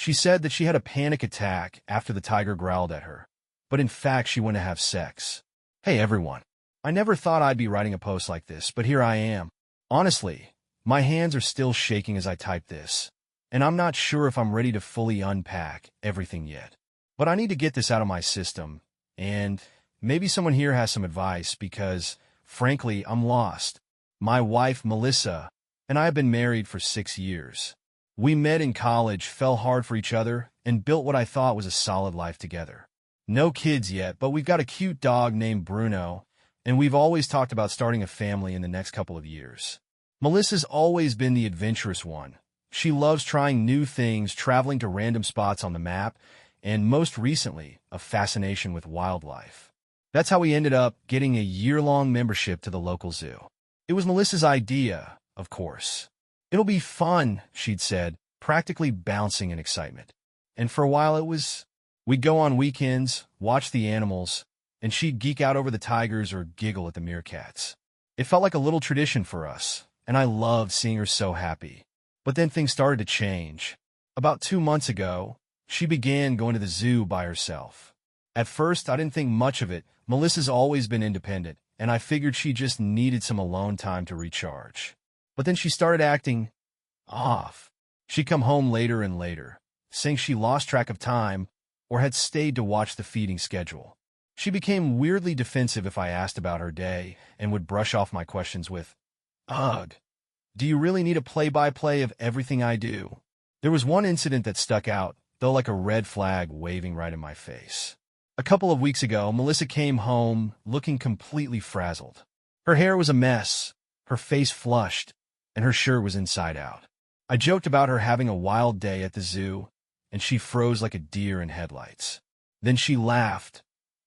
She said that she had a panic attack after the tiger growled at her, but in fact she went to have sex. Hey everyone. I never thought I'd be writing a post like this, but here I am. Honestly, my hands are still shaking as I type this, and I'm not sure if I'm ready to fully unpack everything yet. But I need to get this out of my system, and maybe someone here has some advice because, frankly, I'm lost. My wife, Melissa, and I have been married for 6 years. We met in college, fell hard for each other, and built what I thought was a solid life together. No kids yet, but we've got a cute dog named Bruno, and we've always talked about starting a family in the next couple of years. Melissa's always been the adventurous one. She loves trying new things, traveling to random spots on the map, and most recently, a fascination with wildlife. That's how we ended up getting a year-long membership to the local zoo. It was Melissa's idea, of course. It'll be fun, she'd said, practically bouncing in excitement. And for a while we'd go on weekends, watch the animals, and she'd geek out over the tigers or giggle at the meerkats. It felt like a little tradition for us, and I loved seeing her so happy. But then things started to change. About 2 months ago, she began going to the zoo by herself. At first, I didn't think much of it. Melissa's always been independent, and I figured she just needed some alone time to recharge. But then she started acting off. She'd come home later and later, saying she lost track of time or had stayed to watch the feeding schedule. She became weirdly defensive if I asked about her day and would brush off my questions with, "Ugh, do you really need a play-by-play of everything I do?" There was one incident that stuck out, though, like a red flag waving right in my face. A couple of weeks ago, Melissa came home looking completely frazzled. Her hair was a mess, her face flushed, and her shirt was inside out. I joked about her having a wild day at the zoo, and she froze like a deer in headlights. Then she laughed,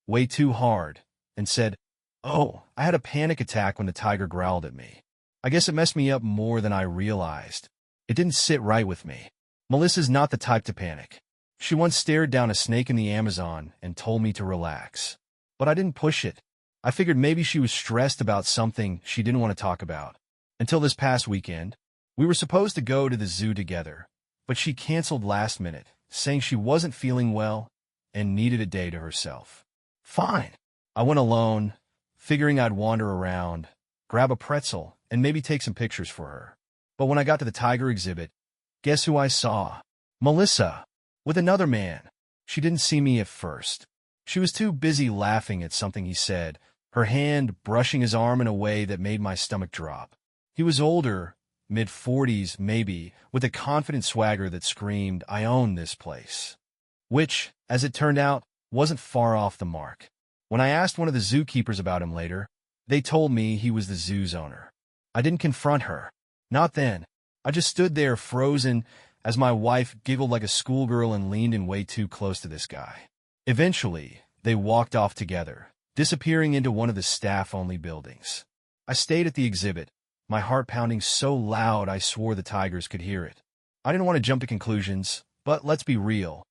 way too hard, and said, "Oh, I had a panic attack when the tiger growled at me. I guess it messed me up more than I realized. It didn't sit right with me." Melissa's not the type to panic. She once stared down a snake in the Amazon and told me to relax. But I didn't push it. I figured maybe she was stressed about something she didn't want to talk about. Until this past weekend, we were supposed to go to the zoo together, but she canceled last minute, saying she wasn't feeling well and needed a day to herself. Fine. I went alone, figuring I'd wander around, grab a pretzel, and maybe take some pictures for her. But when I got to the tiger exhibit, guess who I saw? Melissa, with another man. She didn't see me at first. She was too busy laughing at something he said, her hand brushing his arm in a way that made my stomach drop. He was older, mid-40s maybe, with a confident swagger that screamed, "I own this place." Which, as it turned out, wasn't far off the mark. When I asked one of the zookeepers about him later, they told me he was the zoo's owner. I didn't confront her. Not then. I just stood there frozen as my wife giggled like a schoolgirl and leaned in way too close to this guy. Eventually, they walked off together, disappearing into one of the staff-only buildings. I stayed at the exhibit, my heart pounding so loud I swore the tigers could hear it. I didn't want to jump to conclusions, but let's be real.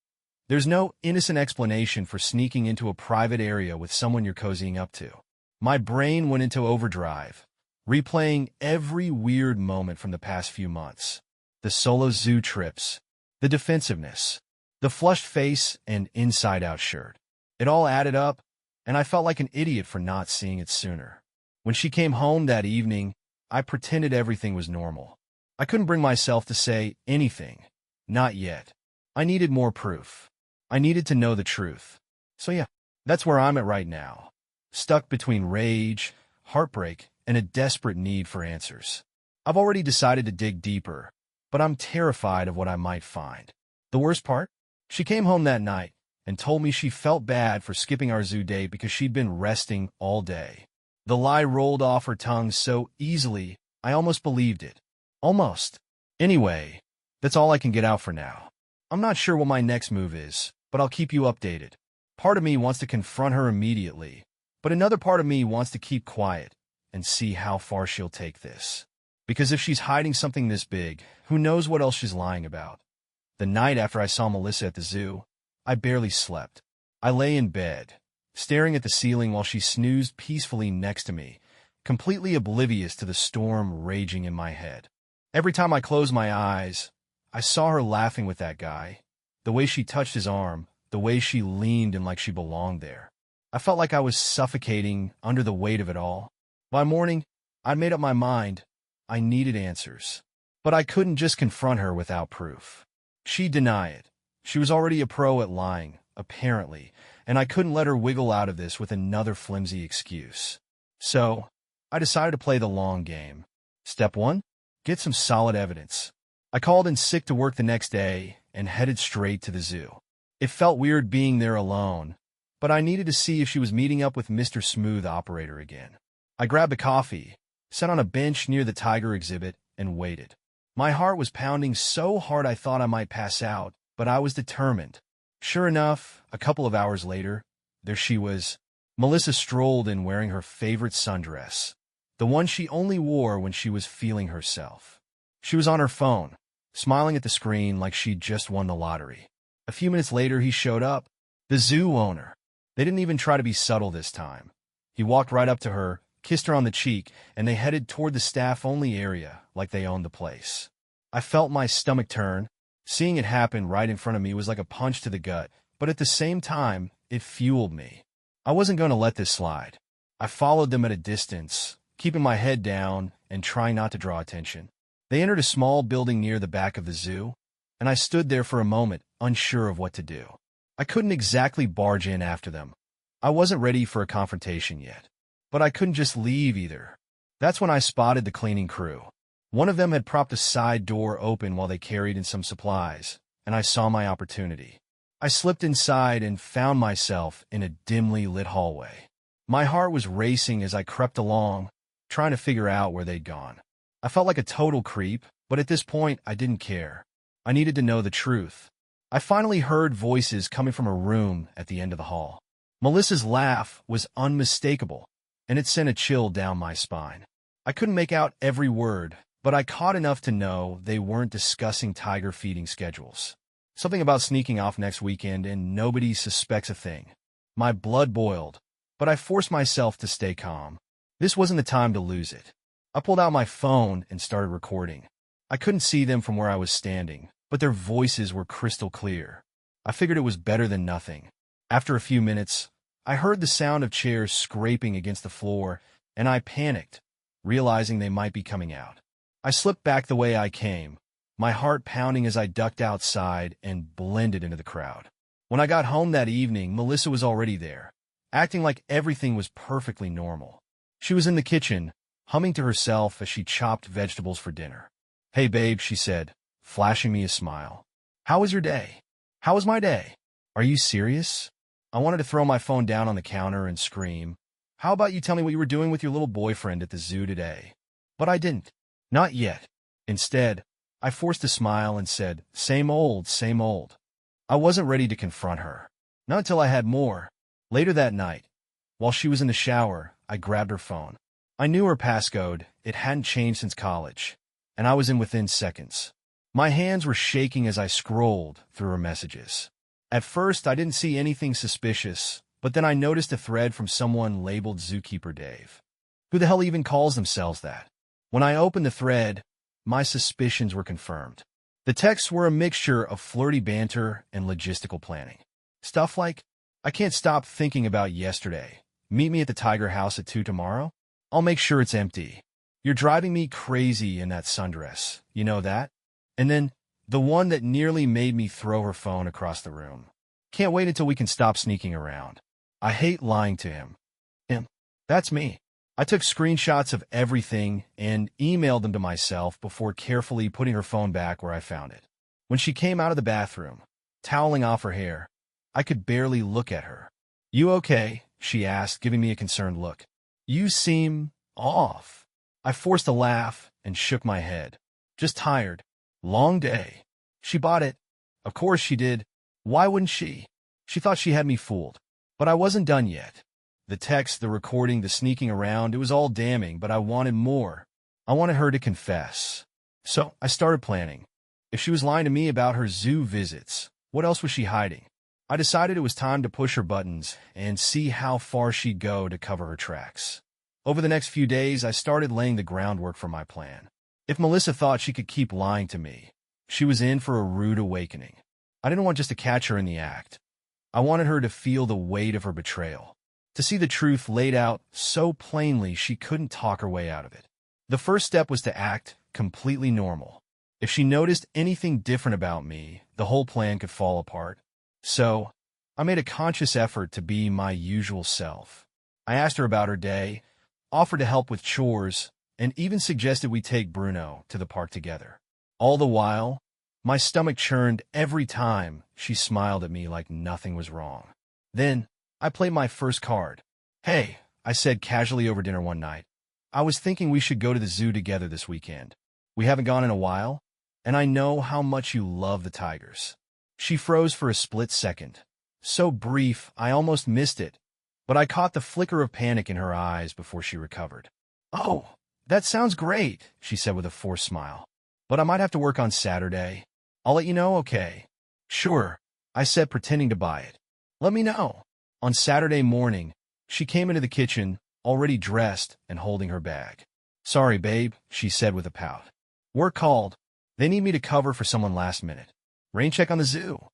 There's no innocent explanation for sneaking into a private area with someone you're cozying up to. My brain went into overdrive, replaying every weird moment from the past few months. The solo zoo trips, the defensiveness, the flushed face and inside-out shirt. It all added up, and I felt like an idiot for not seeing it sooner. When she came home that evening, I pretended everything was normal. I couldn't bring myself to say anything. Not yet. I needed more proof. I needed to know the truth. So yeah, that's where I'm at right now. Stuck between rage, heartbreak, and a desperate need for answers. I've already decided to dig deeper, but I'm terrified of what I might find. The worst part? She came home that night and told me she felt bad for skipping our zoo date because she'd been resting all day. The lie rolled off her tongue so easily, I almost believed it. Almost. Anyway, that's all I can get out for now. I'm not sure what my next move is, but I'll keep you updated. Part of me wants to confront her immediately, but another part of me wants to keep quiet and see how far she'll take this. Because if she's hiding something this big, who knows what else she's lying about. The night after I saw Melissa at the zoo, I barely slept. I lay in bed, staring at the ceiling while she snoozed peacefully next to me, completely oblivious to the storm raging in my head. Every time I closed my eyes, I saw her laughing with that guy, The way she touched his arm, the way she leaned in like she belonged there. I felt like I was suffocating under the weight of it all. By morning, I'd made up my mind. I needed answers. But I couldn't just confront her without proof. She'd deny it. She was already a pro at lying, apparently, and I couldn't let her wiggle out of this with another flimsy excuse. So, I decided to play the long game. Step 1. Get some solid evidence. I called in sick to work the next day and headed straight to the zoo. It felt weird being there alone, but I needed to see if she was meeting up with Mr. Smooth Operator again. I grabbed a coffee, sat on a bench near the tiger exhibit, and waited. My heart was pounding so hard I thought I might pass out, but I was determined. Sure enough, a couple of hours later, there she was. Melissa strolled in wearing her favorite sundress, the one she only wore when she was feeling herself. She was on her phone, smiling at the screen like she'd just won the lottery. A few minutes later, he showed up, the zoo owner. They didn't even try to be subtle this time. He walked right up to her, kissed her on the cheek, and they headed toward the staff-only area like they owned the place. I felt my stomach turn. Seeing it happen right in front of me was like a punch to the gut, but at the same time, it fueled me. I wasn't going to let this slide. I followed them at a distance, keeping my head down and trying not to draw attention. They entered a small building near the back of the zoo, and I stood there for a moment, unsure of what to do. I couldn't exactly barge in after them. I wasn't ready for a confrontation yet. But I couldn't just leave either. That's when I spotted the cleaning crew. One of them had propped a side door open while they carried in some supplies, and I saw my opportunity. I slipped inside and found myself in a dimly lit hallway. My heart was racing as I crept along, trying to figure out where they'd gone. I felt like a total creep, but at this point, I didn't care. I needed to know the truth. I finally heard voices coming from a room at the end of the hall. Melissa's laugh was unmistakable, and it sent a chill down my spine. I couldn't make out every word, but I caught enough to know they weren't discussing tiger feeding schedules. Something about sneaking off next weekend and nobody suspects a thing. My blood boiled, but I forced myself to stay calm. This wasn't the time to lose it. I pulled out my phone and started recording. I couldn't see them from where I was standing, but their voices were crystal clear. I figured it was better than nothing. After a few minutes, I heard the sound of chairs scraping against the floor, and I panicked, realizing they might be coming out. I slipped back the way I came, my heart pounding as I ducked outside and blended into the crowd. When I got home that evening, Melissa was already there, acting like everything was perfectly normal. She was in the kitchen, humming to herself as she chopped vegetables for dinner. "Hey, babe," she said, flashing me a smile. "How was your day?" "How was my day? Are you serious?" I wanted to throw my phone down on the counter and scream, "How about you tell me what you were doing with your little boyfriend at the zoo today?" But I didn't. Not yet. Instead, I forced a smile and said, same old, same old. I wasn't ready to confront her. Not until I had more. Later that night, while she was in the shower, I grabbed her phone. I knew her passcode. It hadn't changed since college, and I was in within seconds. My hands were shaking as I scrolled through her messages. At first, I didn't see anything suspicious, but then I noticed a thread from someone labeled Zookeeper Dave. Who the hell even calls themselves that? When I opened the thread, my suspicions were confirmed. The texts were a mixture of flirty banter and logistical planning. Stuff like, "I can't stop thinking about yesterday. Meet me at the Tiger House at 2 tomorrow. I'll make sure it's empty. You're driving me crazy in that sundress. You know that?" And then, the one that nearly made me throw her phone across the room. "Can't wait until we can stop sneaking around. I hate lying to him." Him. That's me. I took screenshots of everything and emailed them to myself before carefully putting her phone back where I found it. When she came out of the bathroom, toweling off her hair, I could barely look at her. "You okay?" she asked, giving me a concerned look. "You seem off." I forced a laugh and shook my head. "Just tired. Long day." She bought it. Of course she did. Why wouldn't she? She thought she had me fooled. But I wasn't done yet. The text, the recording, the sneaking around, it was all damning, but I wanted more. I wanted her to confess. So I started planning. If she was lying to me about her zoo visits, what else was she hiding? I decided it was time to push her buttons and see how far she'd go to cover her tracks. Over the next few days, I started laying the groundwork for my plan. If Melissa thought she could keep lying to me, she was in for a rude awakening. I didn't want just to catch her in the act. I wanted her to feel the weight of her betrayal, to see the truth laid out so plainly she couldn't talk her way out of it. The first step was to act completely normal. If she noticed anything different about me, the whole plan could fall apart. So, I made a conscious effort to be my usual self. I asked her about her day, offered to help with chores, and even suggested we take Bruno to the park together. All the while, my stomach churned every time she smiled at me like nothing was wrong. Then, I played my first card. "Hey," I said casually over dinner one night, "I was thinking we should go to the zoo together this weekend. We haven't gone in a while, and I know how much you love the tigers." She froze for a split second. So brief, I almost missed it, but I caught the flicker of panic in her eyes before she recovered. "Oh, that sounds great," she said with a forced smile. "But I might have to work on Saturday. I'll let you know, okay?" "Sure," I said, pretending to buy it. "Let me know." On Saturday morning, she came into the kitchen, already dressed and holding her bag. "Sorry, babe," she said with a pout. "Work called. They need me to cover for someone last minute. Rain check on the zoo."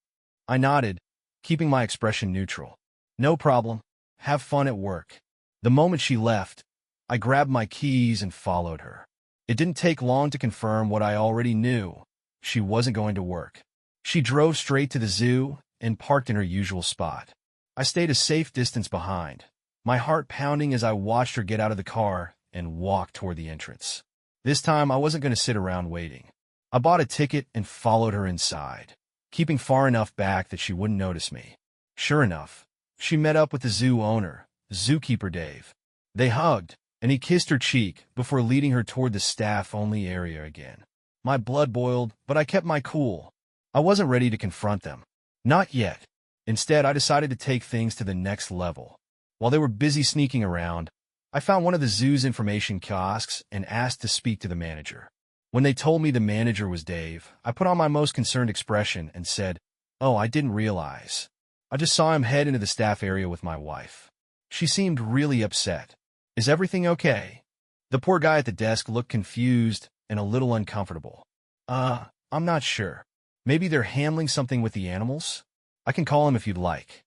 I nodded, keeping my expression neutral. "No problem. Have fun at work." The moment she left, I grabbed my keys and followed her. It didn't take long to confirm what I already knew. She wasn't going to work. She drove straight to the zoo and parked in her usual spot. I stayed a safe distance behind, my heart pounding as I watched her get out of the car and walk toward the entrance. This time, I wasn't going to sit around waiting. I bought a ticket and followed her inside, keeping far enough back that she wouldn't notice me. Sure enough, she met up with the zoo owner, zookeeper Dave. They hugged, and he kissed her cheek before leading her toward the staff-only area again. My blood boiled, but I kept my cool. I wasn't ready to confront them. Not yet. Instead, I decided to take things to the next level. While they were busy sneaking around, I found one of the zoo's information kiosks and asked to speak to the manager. When they told me the manager was Dave, I put on my most concerned expression and said, "Oh, I didn't realize. I just saw him head into the staff area with my wife." She seemed really upset. "Is everything okay?" The poor guy at the desk looked confused and a little uncomfortable. I'm not sure. Maybe they're handling something with the animals? I can call him if you'd like."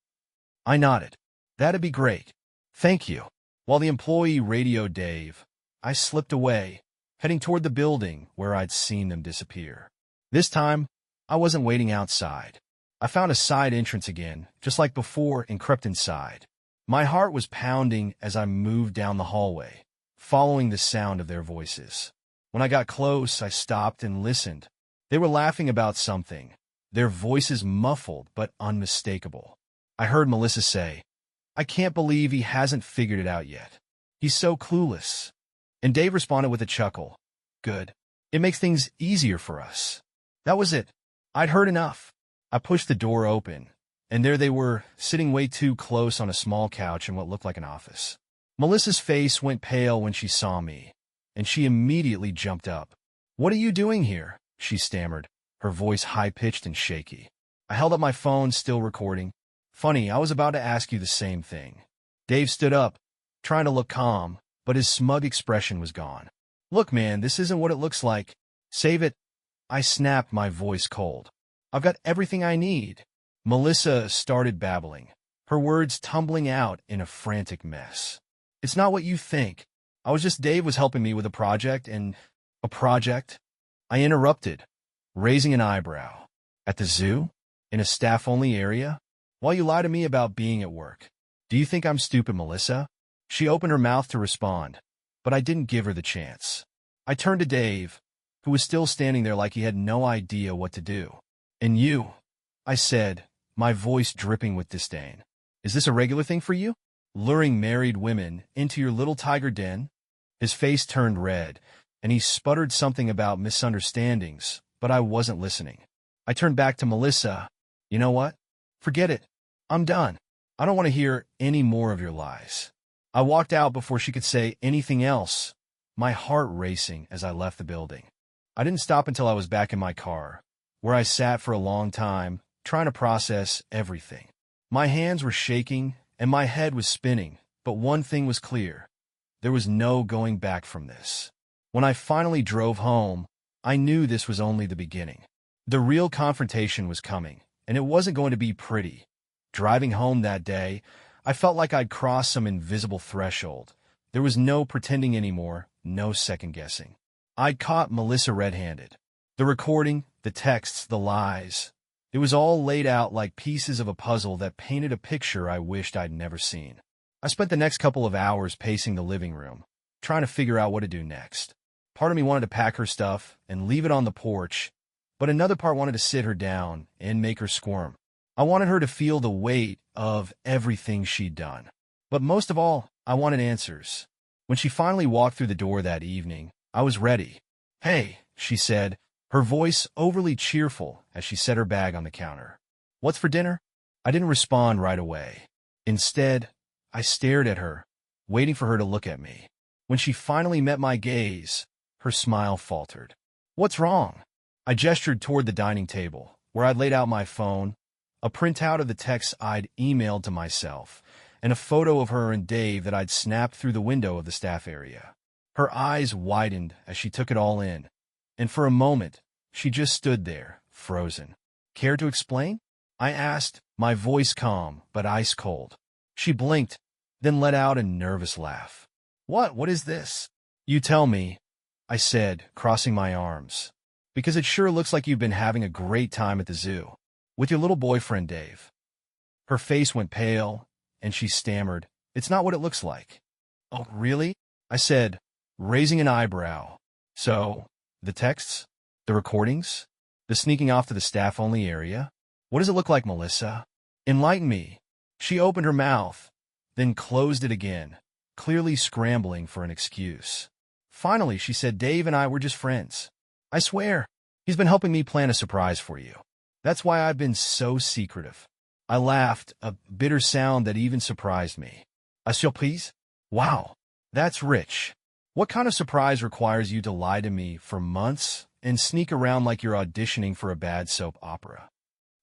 I nodded. "That'd be great. Thank you." While the employee radioed Dave, I slipped away, heading toward the building where I'd seen them disappear. This time, I wasn't waiting outside. I found a side entrance again, just like before, and crept inside. My heart was pounding as I moved down the hallway, following the sound of their voices. When I got close, I stopped and listened. They were laughing about something, their voices muffled but unmistakable. I heard Melissa say, "I can't believe he hasn't figured it out yet. He's so clueless." And Dave responded with a chuckle. "Good. It makes things easier for us." That was it. I'd heard enough. I pushed the door open, and there they were, sitting way too close on a small couch in what looked like an office. Melissa's face went pale when she saw me, and she immediately jumped up. "What are you doing here?" she stammered, her voice high-pitched and shaky. I held up my phone, still recording. "Funny, I was about to ask you the same thing." Dave stood up, trying to look calm, but his smug expression was gone. "Look, man, this isn't what it looks like. Save it." I snapped, my voice cold. "I've got everything I need." Melissa started babbling, her words tumbling out in a frantic mess. "It's not what you think. Dave was helping me with a project and—" "A project?" I interrupted, raising an eyebrow. "At the zoo? In a staff-only area? While you lie to me about being at work? Do you think I'm stupid, Melissa?" She opened her mouth to respond, but I didn't give her the chance. I turned to Dave, who was still standing there like he had no idea what to do. "And you," I said, my voice dripping with disdain. "Is this a regular thing for you? Luring married women into your little tiger den?" His face turned red, and he sputtered something about misunderstandings, but I wasn't listening. I turned back to Melissa. "You know what? Forget it. I'm done. I don't want to hear any more of your lies." I walked out before she could say anything else, my heart racing as I left the building. I didn't stop until I was back in my car, where I sat for a long time, trying to process everything. My hands were shaking, and my head was spinning, but one thing was clear. There was no going back from this. When I finally drove home, I knew this was only the beginning. The real confrontation was coming, and it wasn't going to be pretty. Driving home that day, I felt like I'd crossed some invisible threshold. There was no pretending anymore, no second-guessing. I'd caught Melissa red-handed. The recording, the texts, the lies. It was all laid out like pieces of a puzzle that painted a picture I wished I'd never seen. I spent the next couple of hours pacing the living room, trying to figure out what to do next. Part of me wanted to pack her stuff and leave it on the porch, but another part wanted to sit her down and make her squirm. I wanted her to feel the weight of everything she'd done. But most of all, I wanted answers. When she finally walked through the door that evening, I was ready. "Hey," she said, her voice overly cheerful as she set her bag on the counter. "What's for dinner?" I didn't respond right away. Instead, I stared at her, waiting for her to look at me. When she finally met my gaze, her smile faltered. "What's wrong?" I gestured toward the dining table, where I'd laid out my phone, a printout of the texts I'd emailed to myself, and a photo of her and Dave that I'd snapped through the window of the staff area. Her eyes widened as she took it all in, and for a moment, she just stood there, frozen. "Care to explain?" I asked, my voice calm but ice cold. She blinked, then let out a nervous laugh. What is this?" "You tell me," I said, crossing my arms. "Because it sure looks like you've been having a great time at the zoo. With your little boyfriend, Dave." Her face went pale, and she stammered, "It's not what it looks like." "Oh, really?" I said, raising an eyebrow. "So, the texts? The recordings? The sneaking off to the staff-only area? What does it look like, Melissa? Enlighten me." She opened her mouth, then closed it again, clearly scrambling for an excuse. Finally, she said, "Dave and I were just friends. I swear, he's been helping me plan a surprise for you. That's why I've been so secretive." I laughed, a bitter sound that even surprised me. "A surprise? Wow, that's rich. What kind of surprise requires you to lie to me for months and sneak around like you're auditioning for a bad soap opera?"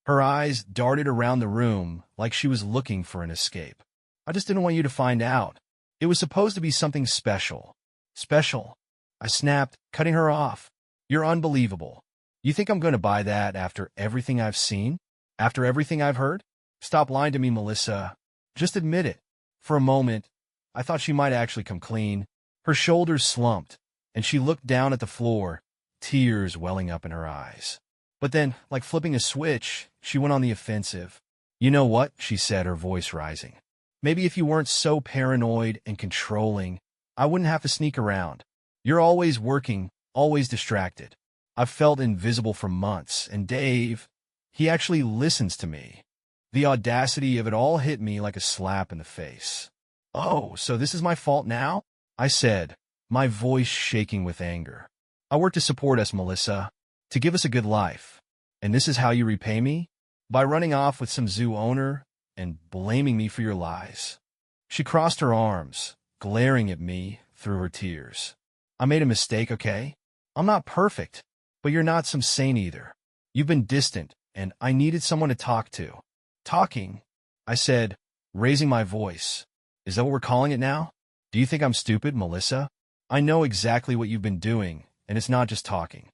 Her eyes darted around the room like she was looking for an escape. "I just didn't want you to find out. It was supposed to be something special." "Special?" I snapped, cutting her off. "You're unbelievable. You think I'm going to buy that after everything I've seen? After everything I've heard? Stop lying to me, Melissa. Just admit it." For a moment, I thought she might actually come clean. Her shoulders slumped, and she looked down at the floor, tears welling up in her eyes. But then, like flipping a switch, she went on the offensive. "You know what?" she said, her voice rising. "Maybe if you weren't so paranoid and controlling, I wouldn't have to sneak around. You're always working, always distracted. I've felt invisible for months, and Dave, he actually listens to me." The audacity of it all hit me like a slap in the face. "Oh, so this is my fault now?" I said, my voice shaking with anger. "I work to support us, Melissa, to give us a good life. And this is how you repay me? By running off with some zoo owner and blaming me for your lies." She crossed her arms, glaring at me through her tears. "I made a mistake, okay? I'm not perfect, but you're not some saint either. You've been distant, and I needed someone to talk to." "Talking?" I said, raising my voice. "Is that what we're calling it now? Do you think I'm stupid, Melissa? I know exactly what you've been doing, and it's not just talking."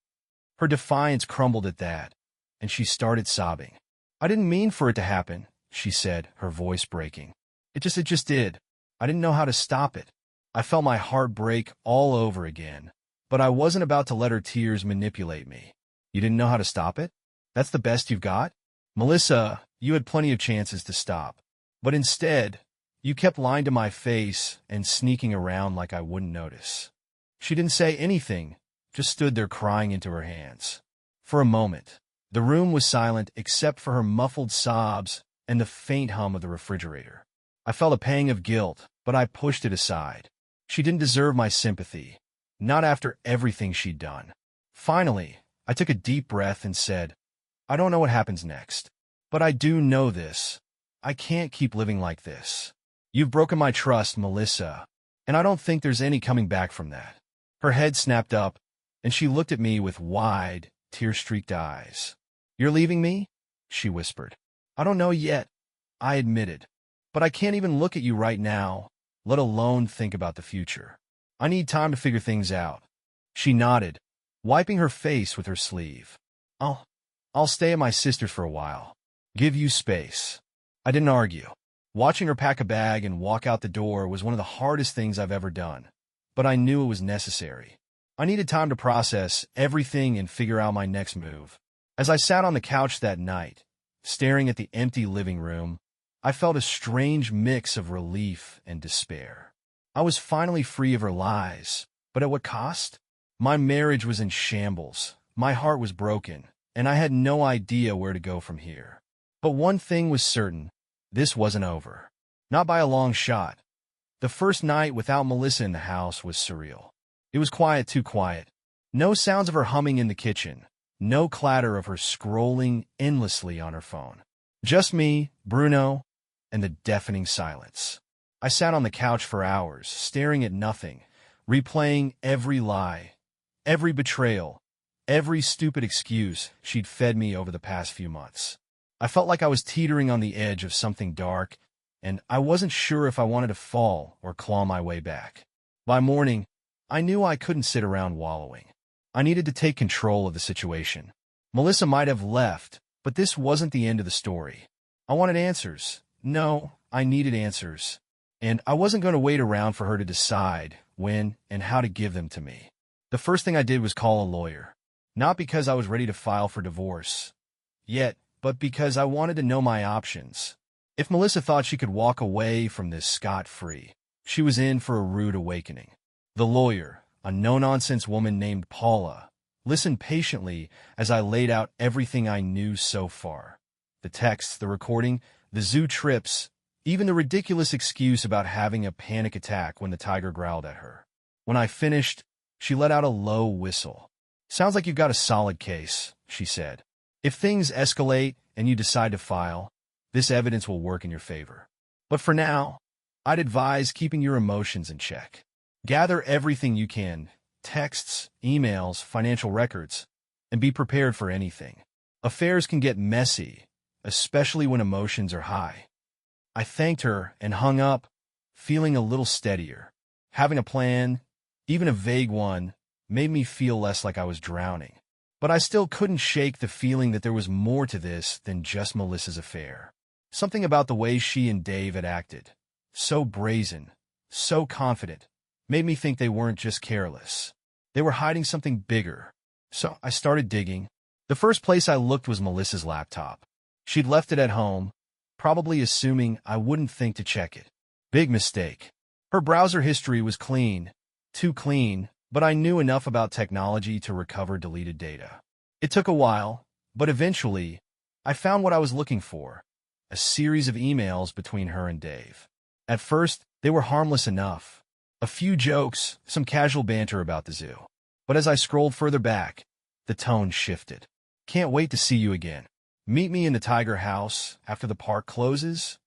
Her defiance crumbled at that, and she started sobbing. "I didn't mean for it to happen," she said, her voice breaking. It just did. I didn't know how to stop it. I felt my heart break all over again, but I wasn't about to let her tears manipulate me. "You didn't know how to stop it? That's the best you've got?" "Melissa, you had plenty of chances to stop. But instead, you kept lying to my face and sneaking around like I wouldn't notice." She didn't say anything, just stood there crying into her hands. For a moment, the room was silent except for her muffled sobs and the faint hum of the refrigerator. I felt a pang of guilt, but I pushed it aside. She didn't deserve my sympathy, not after everything she'd done. Finally, I took a deep breath and said, "I don't know what happens next, but I do know this. I can't keep living like this. You've broken my trust, Melissa, and I don't think there's any coming back from that." Her head snapped up, and she looked at me with wide, tear-streaked eyes. "You're leaving me?" she whispered. "I don't know yet," I admitted. "But I can't even look at you right now, let alone think about the future. I need time to figure things out." She nodded, wiping her face with her sleeve. I'll stay at my sister's for a while. give you space. I didn't argue. Watching her pack a bag and walk out the door was one of the hardest things I've ever done, but I knew it was necessary. I needed time to process everything and figure out my next move. As I sat on the couch that night, staring at the empty living room, I felt a strange mix of relief and despair. I was finally free of her lies, but at what cost? My marriage was in shambles, my heart was broken, and I had no idea where to go from here. But one thing was certain, this wasn't over. Not by a long shot. The first night without Melissa in the house was surreal. It was quiet, too quiet. No sounds of her humming in the kitchen. No clatter of her scrolling endlessly on her phone. Just me, Bruno, and the deafening silence. I sat on the couch for hours, staring at nothing, replaying every lie, every betrayal, every stupid excuse she'd fed me over the past few months. I felt like I was teetering on the edge of something dark, and I wasn't sure if I wanted to fall or claw my way back. By morning, I knew I couldn't sit around wallowing. I needed to take control of the situation. Melissa might have left, but this wasn't the end of the story. I wanted answers. No, I needed answers. And I wasn't going to wait around for her to decide when and how to give them to me. The first thing I did was call a lawyer. Not because I was ready to file for divorce yet, but because I wanted to know my options. If Melissa thought she could walk away from this scot-free, she was in for a rude awakening. The lawyer, a no-nonsense woman named Paula, listened patiently as I laid out everything I knew so far. The texts, the recording, the zoo trips, even the ridiculous excuse about having a panic attack when the tiger growled at her. When I finished, she let out a low whistle. "Sounds like you've got a solid case," she said. "If things escalate and you decide to file, this evidence will work in your favor. But for now, I'd advise keeping your emotions in check. Gather everything you can, texts, emails, financial records, and be prepared for anything. Affairs can get messy, especially when emotions are high." I thanked her and hung up, feeling a little steadier. Having a plan, even a vague one, made me feel less like I was drowning. But I still couldn't shake the feeling that there was more to this than just Melissa's affair. Something about the way she and Dave had acted, so brazen, so confident, made me think they weren't just careless. They were hiding something bigger. So I started digging. The first place I looked was Melissa's laptop. She'd left it at home, probably assuming I wouldn't think to check it. Big mistake. Her browser history was clean. Too clean, but I knew enough about technology to recover deleted data. It took a while, but eventually, I found what I was looking for. A series of emails between her and Dave. At first, they were harmless enough. A few jokes, some casual banter about the zoo. But as I scrolled further back, the tone shifted. "Can't wait to see you again. Meet me in the Tiger House after the park closes.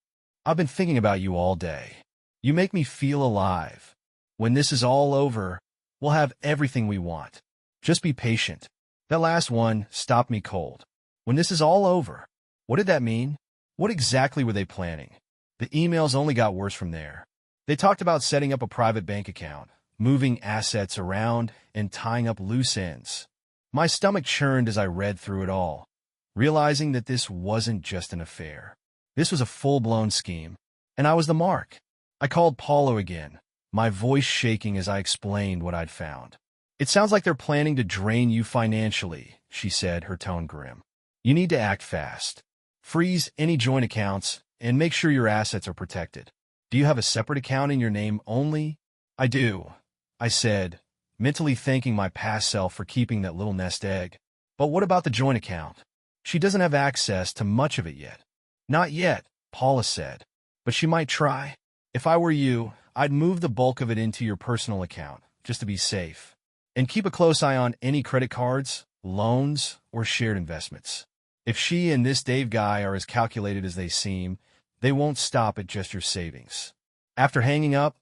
I've been thinking about you all day. You make me feel alive. When this is all over, we'll have everything we want. Just be patient." That last one stopped me cold. When this is all over, what did that mean? What exactly were they planning? The emails only got worse from there. They talked about setting up a private bank account, moving assets around, and tying up loose ends. My stomach churned as I read through it all, realizing that this wasn't just an affair. This was a full-blown scheme, and I was the mark. I called Paulo again, my voice shaking as I explained what I'd found. "It sounds like they're planning to drain you financially," she said, her tone grim. "You need to act fast. Freeze any joint accounts, and make sure your assets are protected. Do you have a separate account in your name only?" "I do," I said, mentally thanking my past self for keeping that little nest egg. "But what about the joint account? She doesn't have access to much of it yet." "Not yet," Paula said, "but she might try. If I were you, I'd move the bulk of it into your personal account, just to be safe. And keep a close eye on any credit cards, loans, or shared investments. If she and this Dave guy are as calculated as they seem, they won't stop at just your savings." After hanging up,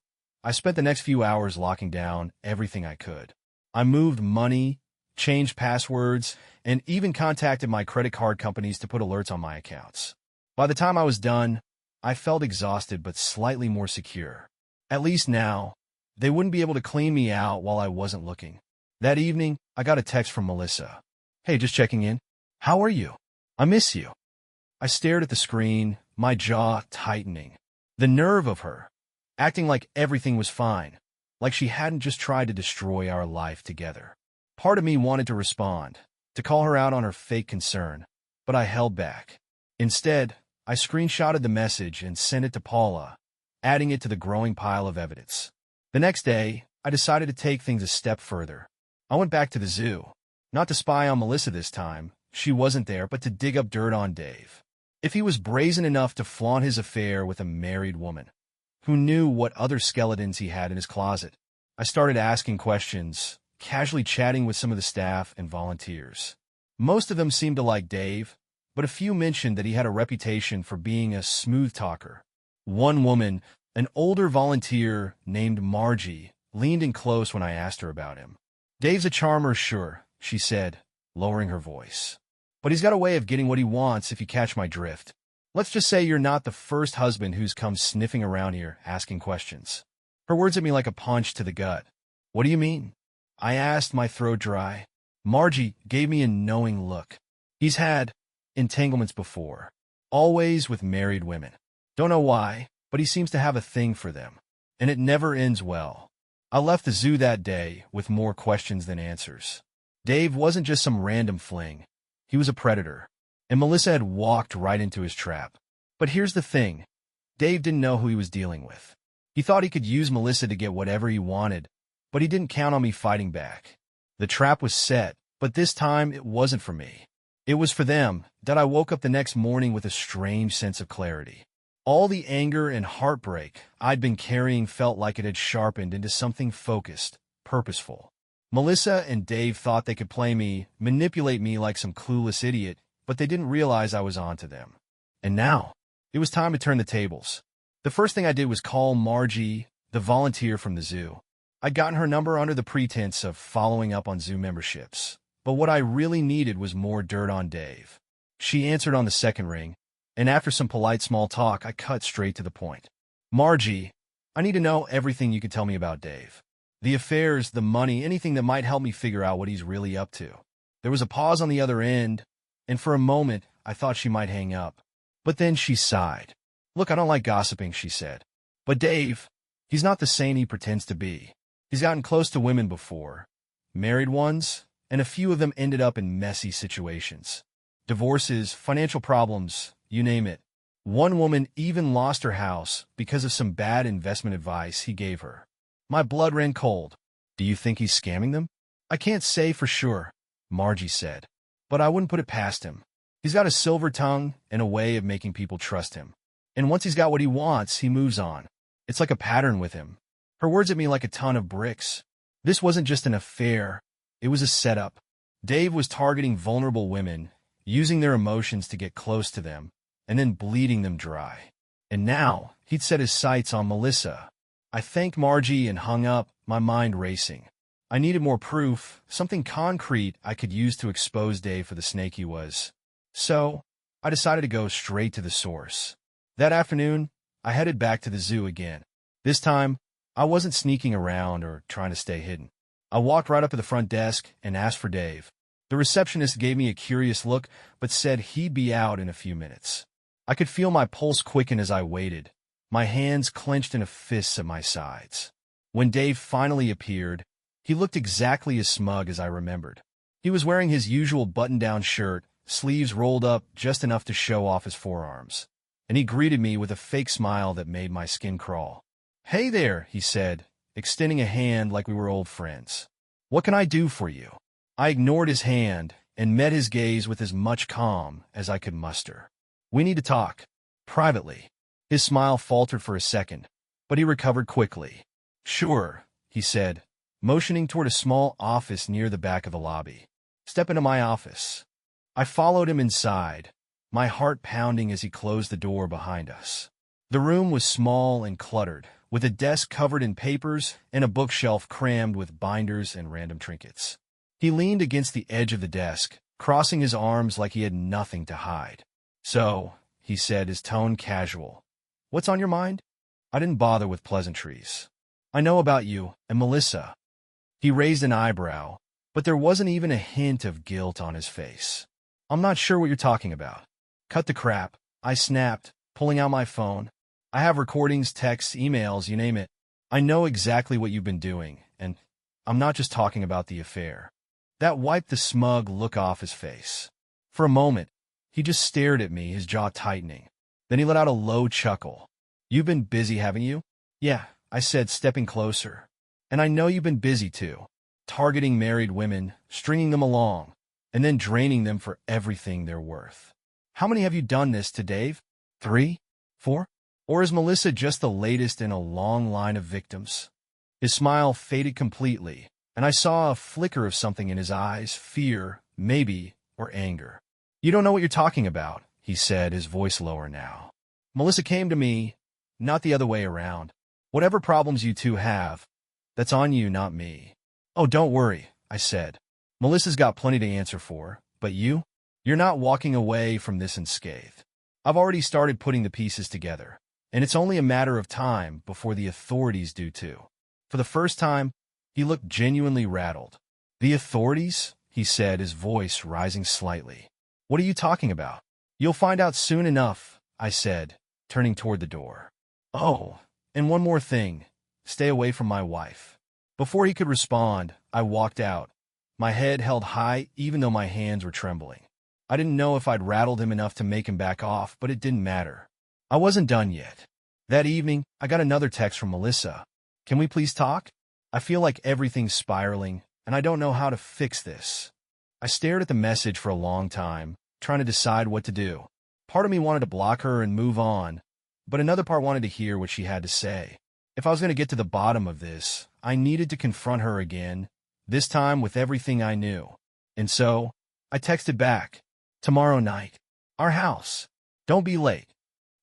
I spent the next few hours locking down everything I could. I moved money, changed passwords, and even contacted my credit card companies to put alerts on my accounts. By the time I was done, I felt exhausted but slightly more secure. At least now, they wouldn't be able to clean me out while I wasn't looking. That evening, I got a text from Melissa. "Hey, just checking in. How are you? I miss you." I stared at the screen, my jaw tightening. The nerve of her, acting like everything was fine, like she hadn't just tried to destroy our life together. Part of me wanted to respond, to call her out on her fake concern, but I held back. Instead, I screenshotted the message and sent it to Paula, adding it to the growing pile of evidence. The next day, I decided to take things a step further. I went back to the zoo, not to spy on Melissa this time, she wasn't there, but to dig up dirt on Dave. If he was brazen enough to flaunt his affair with a married woman, who knew what other skeletons he had in his closet? I started asking questions, casually chatting with some of the staff and volunteers. Most of them seemed to like Dave, but a few mentioned that he had a reputation for being a smooth talker. One woman, an older volunteer named Margie, leaned in close when I asked her about him. "Dave's a charmer, sure," she said, lowering her voice. "But he's got a way of getting what he wants, if you catch my drift. Let's just say you're not the first husband who's come sniffing around here, asking questions." Her words hit me like a punch to the gut. "What do you mean?" I asked, my throat dry. Margie gave me a knowing look. "He's had entanglements before, always with married women. Don't know why, but he seems to have a thing for them, and it never ends well." I left the zoo that day with more questions than answers. Dave wasn't just some random fling. He was a predator, and Melissa had walked right into his trap. But here's the thing. Dave didn't know who he was dealing with. He thought he could use Melissa to get whatever he wanted, but he didn't count on me fighting back. The trap was set, but this time it wasn't for me. It was for them. That I woke up the next morning with a strange sense of clarity. All the anger and heartbreak I'd been carrying felt like it had sharpened into something focused, purposeful. Melissa and Dave thought they could play me, manipulate me like some clueless idiot, but they didn't realize I was onto them. And now, it was time to turn the tables. The first thing I did was call Margie, the volunteer from the zoo. I'd gotten her number under the pretense of following up on zoo memberships, but what I really needed was more dirt on Dave. She answered on the second ring, and after some polite small talk, I cut straight to the point. "Margie, I need to know everything you can tell me about Dave. The affairs, the money, anything that might help me figure out what he's really up to." There was a pause on the other end, and for a moment, I thought she might hang up. But then she sighed. "Look, I don't like gossiping," she said. "But Dave, he's not the saint he pretends to be. He's gotten close to women before, married ones, and a few of them ended up in messy situations. Divorces, financial problems, you name it. One woman even lost her house because of some bad investment advice he gave her." My blood ran cold. "Do you think he's scamming them?" "I can't say for sure," Margie said, "but I wouldn't put it past him. He's got a silver tongue and a way of making people trust him. And once he's got what he wants, he moves on. It's like a pattern with him." Her words hit me like a ton of bricks. This wasn't just an affair. It was a setup. Dave was targeting vulnerable women, using their emotions to get close to them, and then bleeding them dry. And now, he'd set his sights on Melissa. I thanked Margie and hung up, my mind racing. I needed more proof, something concrete I could use to expose Dave for the snake he was. So, I decided to go straight to the source. That afternoon, I headed back to the zoo again. This time, I wasn't sneaking around or trying to stay hidden. I walked right up to the front desk and asked for Dave. The receptionist gave me a curious look, but said he'd be out in a few minutes. I could feel my pulse quicken as I waited, my hands clenched in a fist at my sides. When Dave finally appeared, he looked exactly as smug as I remembered. He was wearing his usual button-down shirt, sleeves rolled up just enough to show off his forearms, and he greeted me with a fake smile that made my skin crawl. "Hey there," he said, extending a hand like we were old friends. "What can I do for you?" I ignored his hand and met his gaze with as much calm as I could muster. "We need to talk. Privately." His smile faltered for a second, but he recovered quickly. "Sure," he said, motioning toward a small office near the back of the lobby. "Step into my office." I followed him inside, my heart pounding as he closed the door behind us. The room was small and cluttered, with a desk covered in papers and a bookshelf crammed with binders and random trinkets. He leaned against the edge of the desk, crossing his arms like he had nothing to hide. "So," he said, his tone casual, "what's on your mind?" I didn't bother with pleasantries. "I know about you and Melissa." He raised an eyebrow, but there wasn't even a hint of guilt on his face. "I'm not sure what you're talking about." Cut the crap, I snapped, pulling out my phone. I have recordings, texts, emails, you name it. I know exactly what you've been doing, and I'm not just talking about the affair. That wiped the smug look off his face. For a moment, he just stared at me, his jaw tightening. Then he let out a low chuckle. You've been busy, haven't you? Yeah, I said, stepping closer. And I know you've been busy too. Targeting married women, stringing them along, and then draining them for everything they're worth. How many have you done this to, Dave? 3? 4? Or is Melissa just the latest in a long line of victims? His smile faded completely, and I saw a flicker of something in his eyes, fear, maybe, or anger. You don't know what you're talking about, he said, his voice lower now. Melissa came to me, not the other way around. Whatever problems you two have, that's on you, not me. Oh, don't worry, I said. Melissa's got plenty to answer for, but you? You're not walking away from this unscathed. I've already started putting the pieces together, and it's only a matter of time before the authorities do too. For the first time, he looked genuinely rattled. The authorities? He said, his voice rising slightly. What are you talking about? You'll find out soon enough, I said, turning toward the door. Oh, and one more thing. Stay away from my wife. Before he could respond, I walked out, my head held high even though my hands were trembling. I didn't know if I'd rattled him enough to make him back off, but it didn't matter. I wasn't done yet. That evening, I got another text from Melissa. Can we please talk? I feel like everything's spiraling, and I don't know how to fix this. I stared at the message for a long time, trying to decide what to do. Part of me wanted to block her and move on, but another part wanted to hear what she had to say. If I was going to get to the bottom of this, I needed to confront her again, this time with everything I knew. And so, I texted back. Tomorrow night. Our house. Don't be late.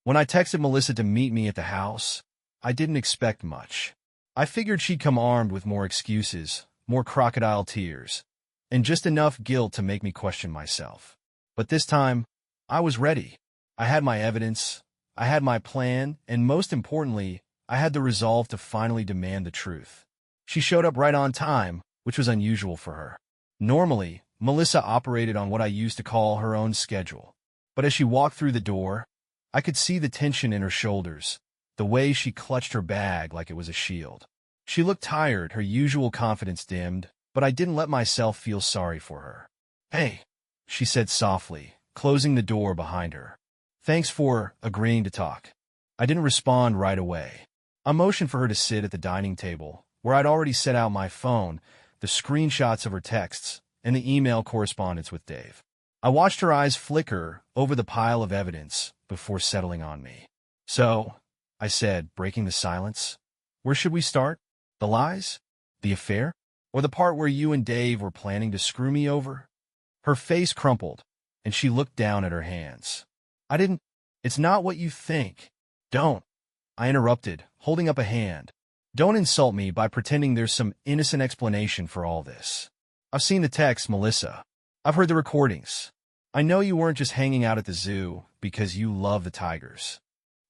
When I texted Melissa to meet me at the house, I didn't expect much. I figured she'd come armed with more excuses, more crocodile tears, and just enough guilt to make me question myself. But this time, I was ready. I had my evidence, I had my plan, and most importantly, I had the resolve to finally demand the truth. She showed up right on time, which was unusual for her. Normally, Melissa operated on what I used to call her own schedule. But as she walked through the door, I could see the tension in her shoulders, the way she clutched her bag like it was a shield. She looked tired, her usual confidence dimmed, but I didn't let myself feel sorry for her. Hey, she said softly, closing the door behind her. Thanks for agreeing to talk. I didn't respond right away. I motioned for her to sit at the dining table, where I'd already set out my phone, the screenshots of her texts, and the email correspondence with Dave. I watched her eyes flicker over the pile of evidence before settling on me. So, I said, breaking the silence, where should we start? The lies? The affair? Or the part where you and Dave were planning to screw me over? Her face crumpled, and she looked down at her hands. It's not what you think. Don't. I interrupted, holding up a hand. Don't insult me by pretending there's some innocent explanation for all this. I've seen the texts, Melissa. I've heard the recordings. I know you weren't just hanging out at the zoo because you love the tigers.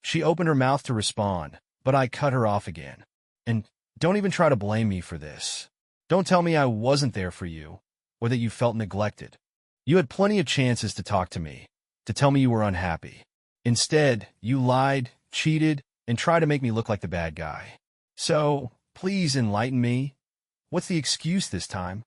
She opened her mouth to respond, but I cut her off again. And don't even try to blame me for this. Don't tell me I wasn't there for you, or that you felt neglected. You had plenty of chances to talk to me, to tell me you were unhappy. Instead, you lied, cheated, and tried to make me look like the bad guy. So, please enlighten me. What's the excuse this time?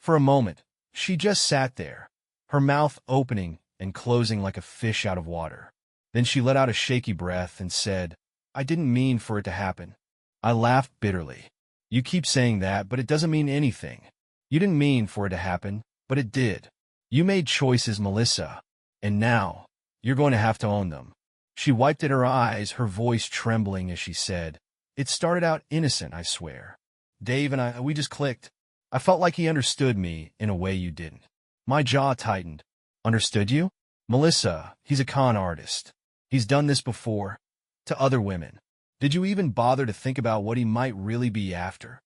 For a moment, she just sat there, her mouth opening and closing like a fish out of water. Then she let out a shaky breath and said, I didn't mean for it to happen. I laughed bitterly. You keep saying that, but it doesn't mean anything. You didn't mean for it to happen, but it did. You made choices, Melissa, and now you're going to have to own them. She wiped at her eyes, her voice trembling as she said, It started out innocent, I swear. Dave and we just clicked. I felt like he understood me in a way you didn't. My jaw tightened. Understood you? Melissa, he's a con artist. He's done this before. To other women. Did you even bother to think about what he might really be after?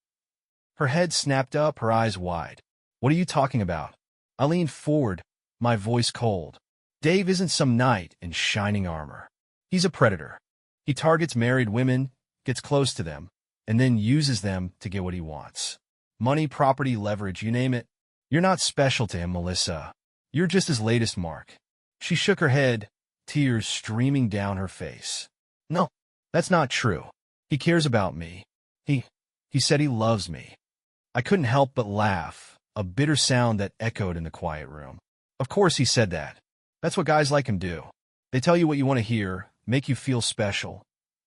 Her head snapped up, her eyes wide. What are you talking about? I leaned forward, my voice cold. Dave isn't some knight in shining armor. He's a predator. He targets married women, gets close to them, and then uses them to get what he wants. Money, property, leverage, you name it. You're not special to him, Melissa. You're just his latest mark. She shook her head, tears streaming down her face. No, that's not true. He cares about me. He said he loves me. I couldn't help but laugh, a bitter sound that echoed in the quiet room. Of course he said that. That's what guys like him do. They tell you what you want to hear, make you feel special,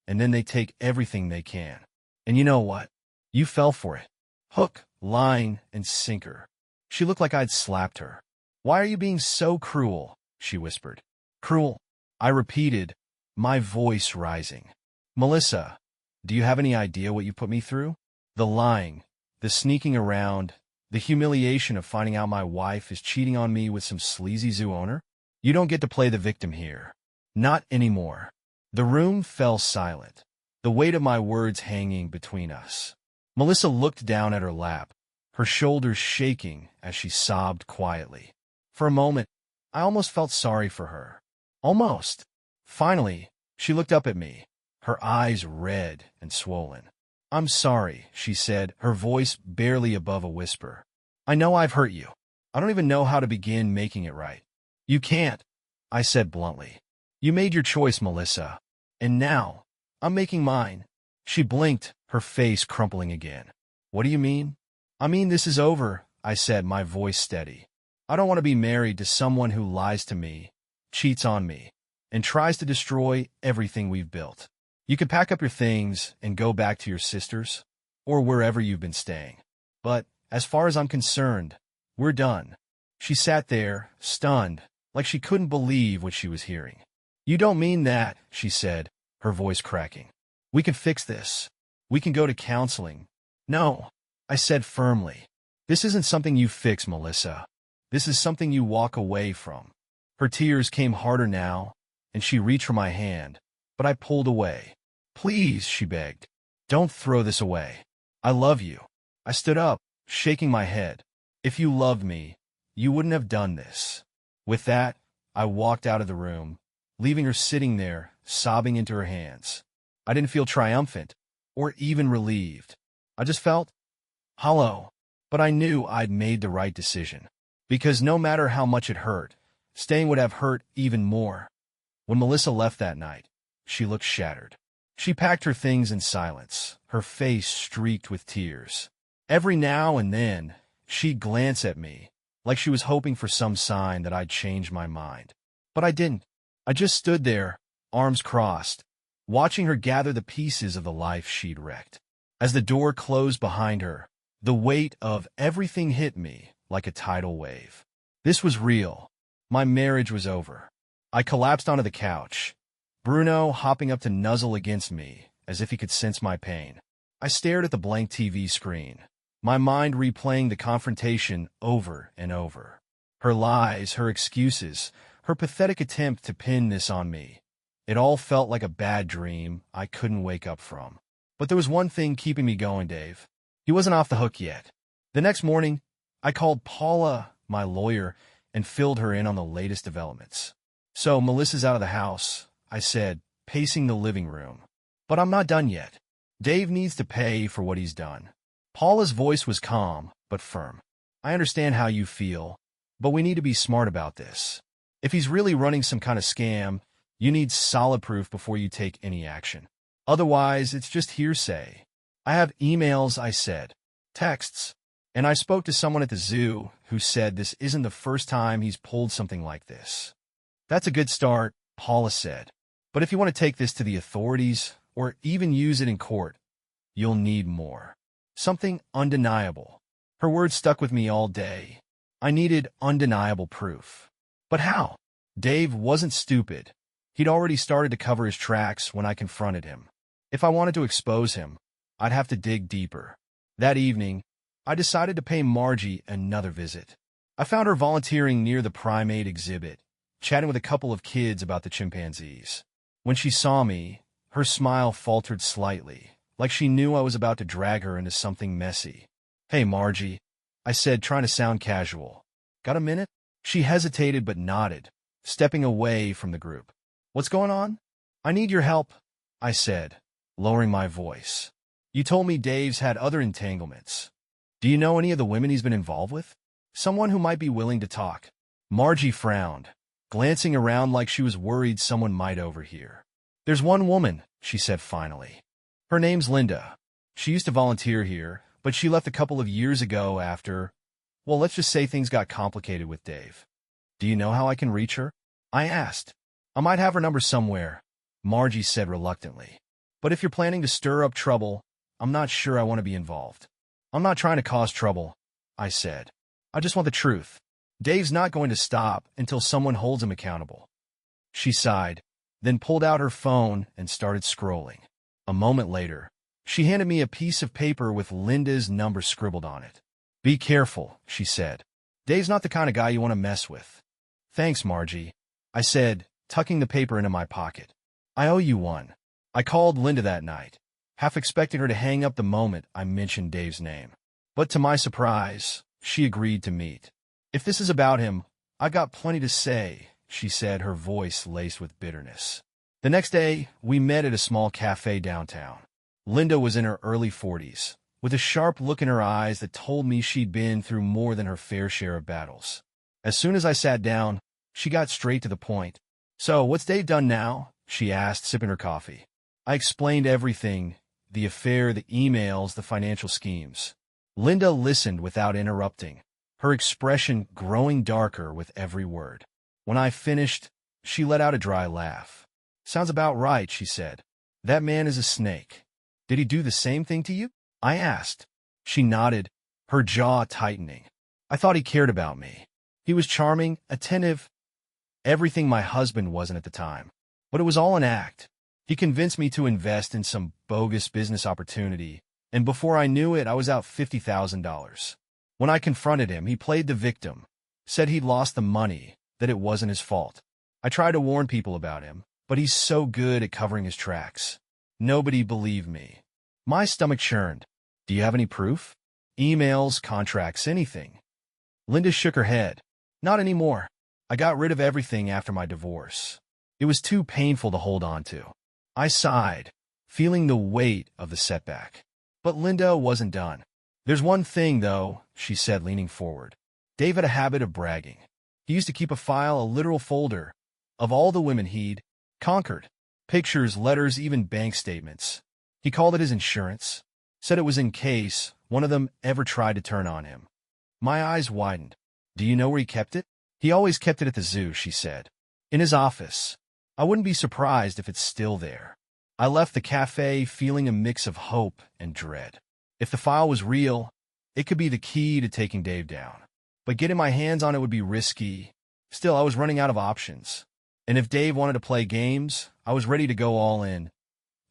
and then they take everything they can. And you know what? You fell for it. Hook, line, and sinker. She looked like I'd slapped her. Why are you being so cruel? She whispered. Cruel? I repeated, my voice rising. Melissa, do you have any idea what you put me through? The lying, the sneaking around, the humiliation of finding out my wife is cheating on me with some sleazy zoo owner? You don't get to play the victim here. Not anymore. The room fell silent, the weight of my words hanging between us. Melissa looked down at her lap, her shoulders shaking as she sobbed quietly. For a moment, I almost felt sorry for her. Almost. Finally, she looked up at me, her eyes red and swollen. I'm sorry, she said, her voice barely above a whisper. I know I've hurt you. I don't even know how to begin making it right. You can't, I said bluntly. You made your choice, Melissa. And now, I'm making mine. She blinked, her face crumpling again. What do you mean? I mean this is over, I said, my voice steady. I don't want to be married to someone who lies to me, cheats on me, and tries to destroy everything we've built. You can pack up your things and go back to your sister's, or wherever you've been staying. But, as far as I'm concerned, we're done. She sat there, stunned, like she couldn't believe what she was hearing. You don't mean that, she said, her voice cracking. We can fix this. We can go to counseling. No, I said firmly. This isn't something you fix, Melissa. This is something you walk away from. Her tears came harder now, and she reached for my hand, but I pulled away. Please, she begged. Don't throw this away. I love you. I stood up, shaking my head. If you loved me, you wouldn't have done this. With that, I walked out of the room, leaving her sitting there, sobbing into her hands. I didn't feel triumphant, or even relieved. I just felt hollow. But I knew I'd made the right decision. Because no matter how much it hurt, staying would have hurt even more. When Melissa left that night, she looked shattered. She packed her things in silence, her face streaked with tears. Every now and then, she'd glance at me, like she was hoping for some sign that I'd change my mind. But I didn't. I just stood there, arms crossed, watching her gather the pieces of the life she'd wrecked. As the door closed behind her, the weight of everything hit me like a tidal wave. This was real. My marriage was over. I collapsed onto the couch, Bruno hopping up to nuzzle against me as if he could sense my pain. I stared at the blank TV screen, my mind replaying the confrontation over and over. Her lies, her excuses, her pathetic attempt to pin this on me. It all felt like a bad dream I couldn't wake up from. But there was one thing keeping me going, Dave. He wasn't off the hook yet. The next morning, I called Paula, my lawyer, and filled her in on the latest developments. So, Melissa's out of the house, I said, pacing the living room. But I'm not done yet. Dave needs to pay for what he's done. Paula's voice was calm, but firm. I understand how you feel, but we need to be smart about this. If he's really running some kind of scam, you need solid proof before you take any action. Otherwise, it's just hearsay. I have emails, I said, texts, and I spoke to someone at the zoo who said this isn't the first time he's pulled something like this. That's a good start, Paula said. But if you want to take this to the authorities, or even use it in court, you'll need more. Something undeniable. Her words stuck with me all day. I needed undeniable proof. But how? Dave wasn't stupid. He'd already started to cover his tracks when I confronted him. If I wanted to expose him, I'd have to dig deeper. That evening, I decided to pay Margie another visit. I found her volunteering near the primate exhibit, chatting with a couple of kids about the chimpanzees. When she saw me, her smile faltered slightly, like she knew I was about to drag her into something messy. Hey, Margie, I said, trying to sound casual. Got a minute? She hesitated but nodded, stepping away from the group. What's going on? I need your help, I said, lowering my voice. You told me Dave's had other entanglements. Do you know any of the women he's been involved with? Someone who might be willing to talk. Margie frowned. glancing around like she was worried someone might overhear. "There's one woman," she said finally. "Her name's Linda. She used to volunteer here, but she left a couple of years ago after, well, let's just say things got complicated with Dave. Do you know how I can reach her?" I asked. "I might have her number somewhere," Margie said reluctantly. "But if you're planning to stir up trouble, I'm not sure I want to be involved." "I'm not trying to cause trouble," I said. "I just want the truth. Dave's not going to stop until someone holds him accountable." She sighed, then pulled out her phone and started scrolling. A moment later, she handed me a piece of paper with Linda's number scribbled on it. "Be careful," she said. "Dave's not the kind of guy you want to mess with." "Thanks, Margie," I said, tucking the paper into my pocket. "I owe you one." I called Linda that night, half expecting her to hang up the moment I mentioned Dave's name. But to my surprise, she agreed to meet. "If this is about him, I've got plenty to say," she said, her voice laced with bitterness. The next day, we met at a small cafe downtown. Linda was in her early 40s, with a sharp look in her eyes that told me she'd been through more than her fair share of battles. As soon as I sat down, she got straight to the point. "So, what's Dave done now?" she asked, sipping her coffee. I explained everything, the affair, the emails, the financial schemes. Linda listened without interrupting, her expression growing darker with every word. When I finished, she let out a dry laugh. "Sounds about right," she said. "That man is a snake." "Did he do the same thing to you?" I asked. She nodded, her jaw tightening. "I thought he cared about me. He was charming, attentive, everything my husband wasn't at the time. But it was all an act. He convinced me to invest in some bogus business opportunity, and before I knew it, I was out $50,000. When I confronted him, he played the victim, said he'd lost the money, that it wasn't his fault. I tried to warn people about him, but he's so good at covering his tracks. Nobody believed me." My stomach churned. "Do you have any proof? Emails, contracts, anything?" Linda shook her head. "Not anymore. I got rid of everything after my divorce. It was too painful to hold on to." I sighed, feeling the weight of the setback. But Linda wasn't done. "There's one thing, though," she said, leaning forward. "Dave had a habit of bragging. He used to keep a file, a literal folder, of all the women he'd conquered. Pictures, letters, even bank statements. He called it his insurance. Said it was in case one of them ever tried to turn on him." My eyes widened. "Do you know where he kept it?" "He always kept it at the zoo," she said. "In his office. I wouldn't be surprised if it's still there." I left the cafe feeling a mix of hope and dread. If the file was real, it could be the key to taking Dave down. But getting my hands on it would be risky. Still, I was running out of options. And if Dave wanted to play games, I was ready to go all in.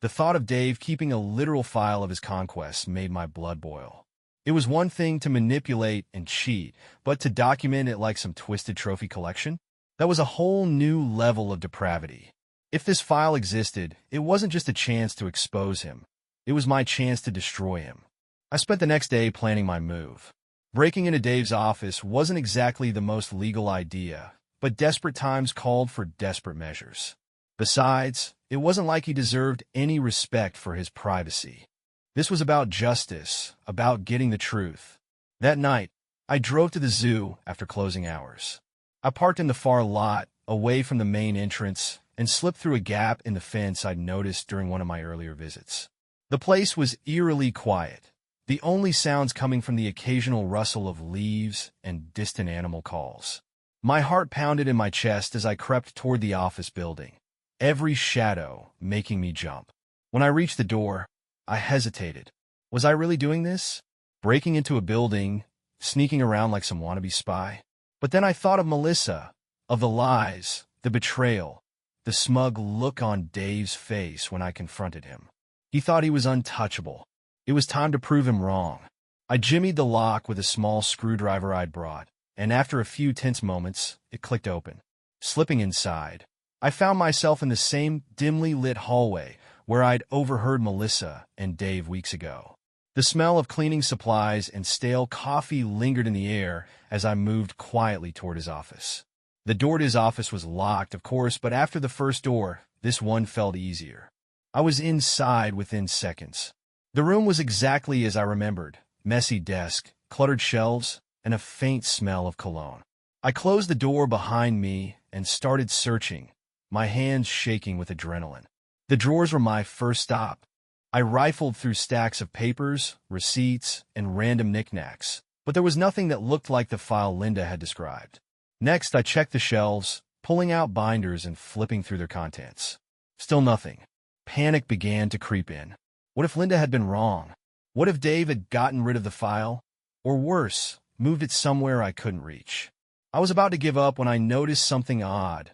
The thought of Dave keeping a literal file of his conquests made my blood boil. It was one thing to manipulate and cheat, but to document it like some twisted trophy collection? That was a whole new level of depravity. If this file existed, it wasn't just a chance to expose him. It was my chance to destroy him. I spent the next day planning my move. Breaking into Dave's office wasn't exactly the most legal idea, but desperate times called for desperate measures. Besides, it wasn't like he deserved any respect for his privacy. This was about justice, about getting the truth. That night, I drove to the zoo after closing hours. I parked in the far lot, away from the main entrance, and slipped through a gap in the fence I'd noticed during one of my earlier visits. The place was eerily quiet, the only sounds coming from the occasional rustle of leaves and distant animal calls. My heart pounded in my chest as I crept toward the office building, every shadow making me jump. When I reached the door, I hesitated. Was I really doing this? Breaking into a building, sneaking around like some wannabe spy? But then I thought of Melissa, of the lies, the betrayal, the smug look on Dave's face when I confronted him. He thought he was untouchable. It was time to prove him wrong. I jimmied the lock with a small screwdriver I'd brought, and after a few tense moments, it clicked open. Slipping inside, I found myself in the same dimly lit hallway where I'd overheard Melissa and Dave weeks ago. The smell of cleaning supplies and stale coffee lingered in the air as I moved quietly toward his office. The door to his office was locked, of course, but after the first door, this one felt easier. I was inside within seconds. The room was exactly as I remembered: messy desk, cluttered shelves, and a faint smell of cologne. I closed the door behind me and started searching, my hands shaking with adrenaline. The drawers were my first stop. I rifled through stacks of papers, receipts, and random knickknacks, but there was nothing that looked like the file Linda had described. Next, I checked the shelves, pulling out binders and flipping through their contents. Still nothing. Panic began to creep in. What if Linda had been wrong? What if Dave had gotten rid of the file? Or worse, moved it somewhere I couldn't reach? I was about to give up when I noticed something odd.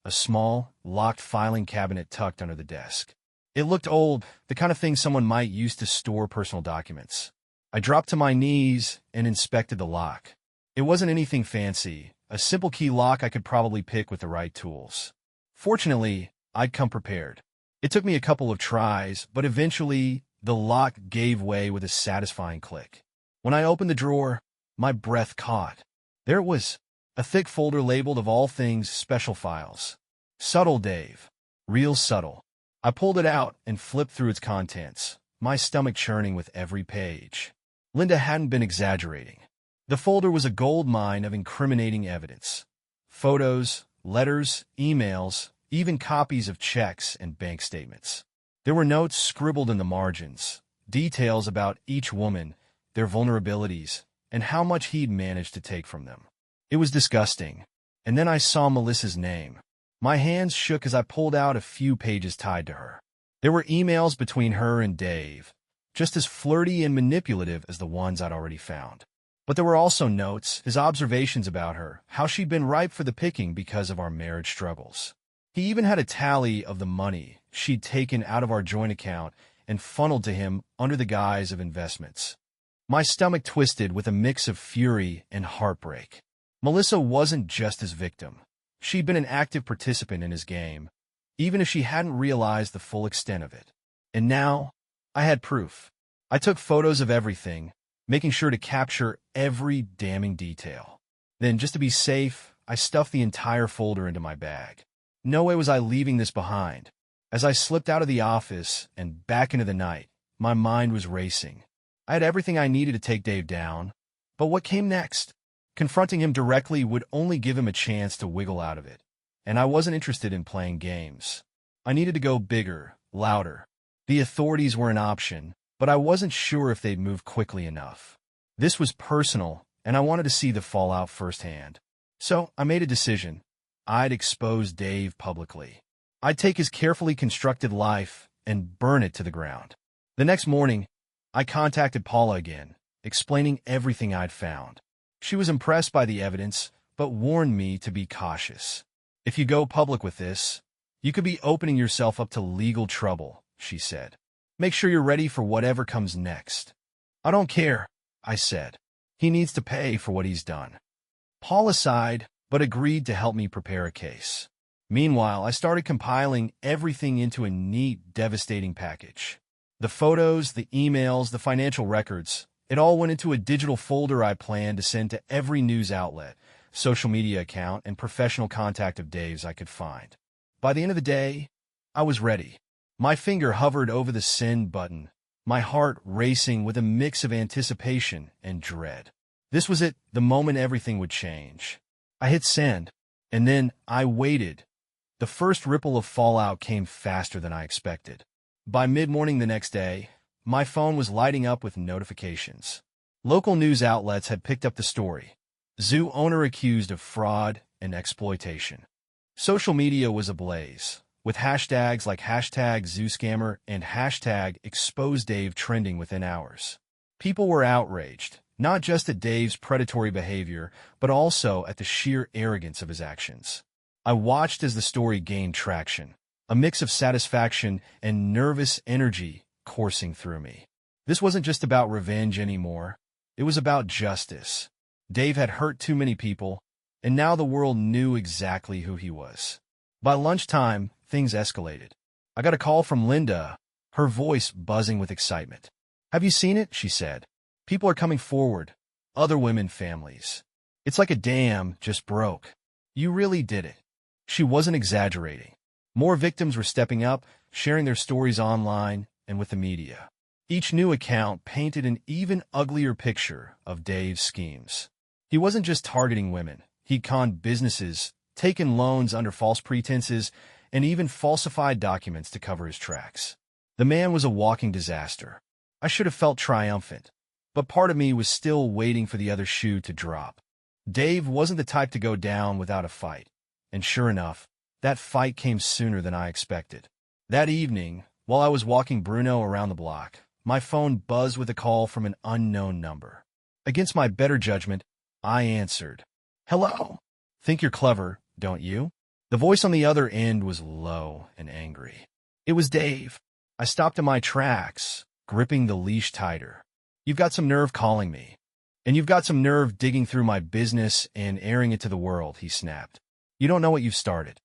A small, locked filing cabinet tucked under the desk. It looked old, the kind of thing someone might use to store personal documents. I dropped to my knees and inspected the lock. It wasn't anything fancy, a simple key lock I could probably pick with the right tools. Fortunately, I'd come prepared. It took me a couple of tries, but eventually, the lock gave way with a satisfying click. When I opened the drawer, my breath caught. There it was, a thick folder labeled of all things special files. Subtle, Dave. Real subtle. I pulled it out and flipped through its contents, my stomach churning with every page. Linda hadn't been exaggerating. The folder was a goldmine of incriminating evidence. Photos, letters, emails, even copies of checks and bank statements. There were notes scribbled in the margins, details about each woman, their vulnerabilities, and how much he'd managed to take from them. It was disgusting. And then I saw Melissa's name. My hands shook as I pulled out a few pages tied to her. There were emails between her and Dave, just as flirty and manipulative as the ones I'd already found. But there were also notes, his observations about her, how she'd been ripe for the picking because of our marriage struggles. He even had a tally of the money she'd taken out of our joint account and funneled to him under the guise of investments. My stomach twisted with a mix of fury and heartbreak. Melissa wasn't just his victim. She'd been an active participant in his game, even if she hadn't realized the full extent of it. And now, I had proof. I took photos of everything, making sure to capture every damning detail. Then, just to be safe, I stuffed the entire folder into my bag. No way was I leaving this behind. As I slipped out of the office and back into the night, my mind was racing. I had everything I needed to take Dave down, but what came next? Confronting him directly would only give him a chance to wiggle out of it, and I wasn't interested in playing games. I needed to go bigger, louder. The authorities were an option, but I wasn't sure if they'd move quickly enough. This was personal, and I wanted to see the fallout firsthand. So I made a decision. I'd expose Dave publicly. I'd take his carefully constructed life and burn it to the ground. The next morning, I contacted Paula again, explaining everything I'd found. She was impressed by the evidence, but warned me to be cautious. If you go public with this, you could be opening yourself up to legal trouble, she said. Make sure you're ready for whatever comes next. I don't care, I said. He needs to pay for what he's done. Paula sighed, but agreed to help me prepare a case. Meanwhile, I started compiling everything into a neat, devastating package. The photos, the emails, the financial records, it all went into a digital folder I planned to send to every news outlet, social media account, and professional contact of Dave's I could find. By the end of the day, I was ready. My finger hovered over the send button, my heart racing with a mix of anticipation and dread. This was it, the moment everything would change. I hit send, and then I waited. The first ripple of fallout came faster than I expected. By mid-morning the next day, my phone was lighting up with notifications. Local news outlets had picked up the story. Zoo owner accused of fraud and exploitation. Social media was ablaze, with hashtags like #ZooScammer and #ExposeDave trending within hours. People were outraged, not just at Dave's predatory behavior, but also at the sheer arrogance of his actions. I watched as the story gained traction, a mix of satisfaction and nervous energy coursing through me. This wasn't just about revenge anymore. It was about justice. Dave had hurt too many people, and now the world knew exactly who he was. By lunchtime, things escalated. I got a call from Linda, her voice buzzing with excitement. "Have you seen it?" she said. "People are coming forward. Other women, families. It's like a dam just broke. You really did it." She wasn't exaggerating. More victims were stepping up, sharing their stories online and with the media. Each new account painted an even uglier picture of Dave's schemes. He wasn't just targeting women. He'd conned businesses, taken loans under false pretenses, and even falsified documents to cover his tracks. The man was a walking disaster. I should have felt triumphant, but part of me was still waiting for the other shoe to drop. Dave wasn't the type to go down without a fight, and sure enough, that fight came sooner than I expected. That evening, while I was walking Bruno around the block, my phone buzzed with a call from an unknown number. Against my better judgment, I answered. "Hello. Think you're clever, don't you?" The voice on the other end was low and angry. It was Dave. I stopped in my tracks, gripping the leash tighter. "You've got some nerve calling me. And you've got some nerve digging through my business and airing it to the world," he snapped. "You don't know what you've started."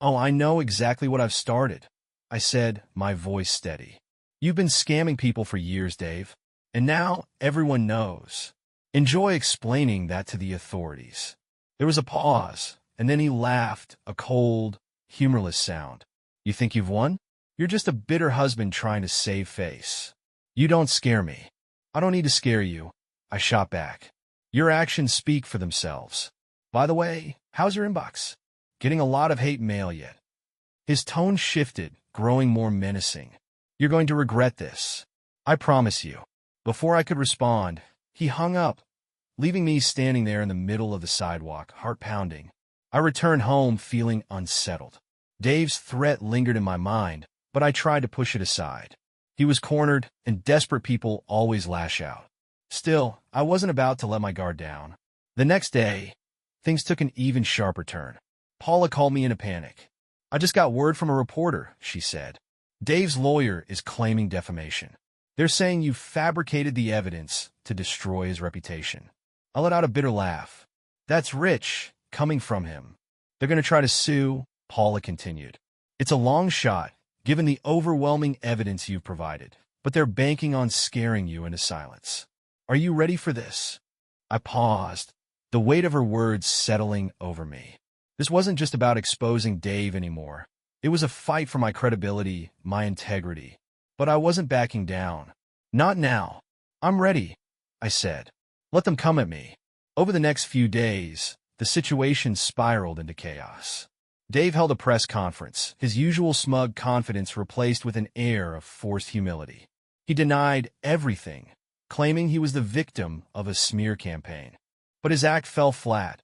"Oh, I know exactly what I've started," I said, my voice steady. "You've been scamming people for years, Dave. And now everyone knows. Enjoy explaining that to the authorities." There was a pause, and then he laughed, a cold, humorless sound. "You think you've won? You're just a bitter husband trying to save face. You don't scare me." "I don't need to scare you," I shot back. "Your actions speak for themselves. By the way, how's your inbox? Getting a lot of hate mail yet?" His tone shifted, growing more menacing. "You're going to regret this. I promise you." Before I could respond, he hung up, leaving me standing there in the middle of the sidewalk, heart pounding. I returned home feeling unsettled. Dave's threat lingered in my mind, but I tried to push it aside. He was cornered, and desperate people always lash out. Still, I wasn't about to let my guard down. The next day, things took an even sharper turn. Paula called me in a panic. "I just got word from a reporter," she said. "Dave's lawyer is claiming defamation. They're saying you fabricated the evidence to destroy his reputation." I let out a bitter laugh. "That's rich, coming from him. They're going to try to sue," Paula continued. "It's a long shot, given the overwhelming evidence you've provided, but they're banking on scaring you into silence. Are you ready for this?" I paused, the weight of her words settling over me. This wasn't just about exposing Dave anymore. It was a fight for my credibility, my integrity. But I wasn't backing down. "Not now. I'm ready," I said. "Let them come at me." Over the next few days, the situation spiraled into chaos. Dave held a press conference, his usual smug confidence replaced with an air of forced humility. He denied everything, claiming he was the victim of a smear campaign. But his act fell flat,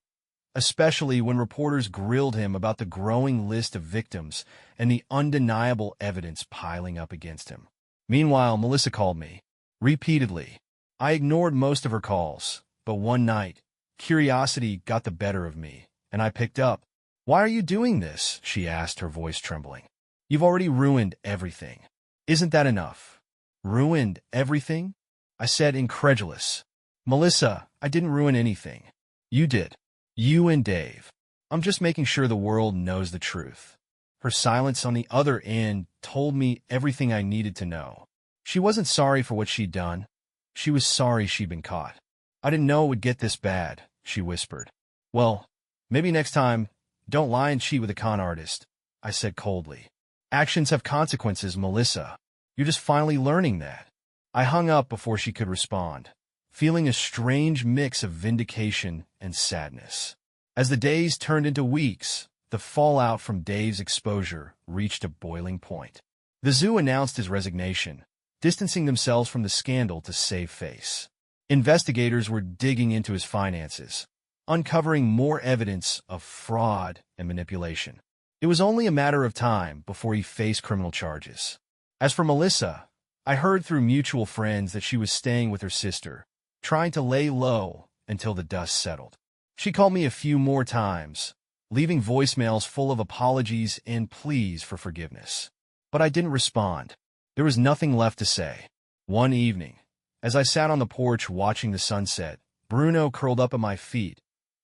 especially when reporters grilled him about the growing list of victims and the undeniable evidence piling up against him. Meanwhile, Melissa called me. Repeatedly. I ignored most of her calls, but one night, curiosity got the better of me, and I picked up. "Why are you doing this?" she asked, her voice trembling. "You've already ruined everything. Isn't that enough?" "Ruined everything?" I said, incredulous. "Melissa, I didn't ruin anything. You did. You and Dave. I'm just making sure the world knows the truth." Her silence on the other end told me everything I needed to know. She wasn't sorry for what she'd done. She was sorry she'd been caught. "I didn't know it would get this bad," she whispered. "Well, maybe next time, don't lie and cheat with a con artist," I said coldly. "Actions have consequences, Melissa. You're just finally learning that." I hung up before she could respond, feeling a strange mix of vindication and sadness. As the days turned into weeks, the fallout from Dave's exposure reached a boiling point. The zoo announced his resignation, distancing themselves from the scandal to save face. Investigators were digging into his finances, uncovering more evidence of fraud and manipulation. It was only a matter of time before he faced criminal charges. As for Melissa, I heard through mutual friends that she was staying with her sister, trying to lay low until the dust settled. She called me a few more times, leaving voicemails full of apologies and pleas for forgiveness. But I didn't respond. There was nothing left to say. One evening, as I sat on the porch watching the sunset, Bruno curled up at my feet,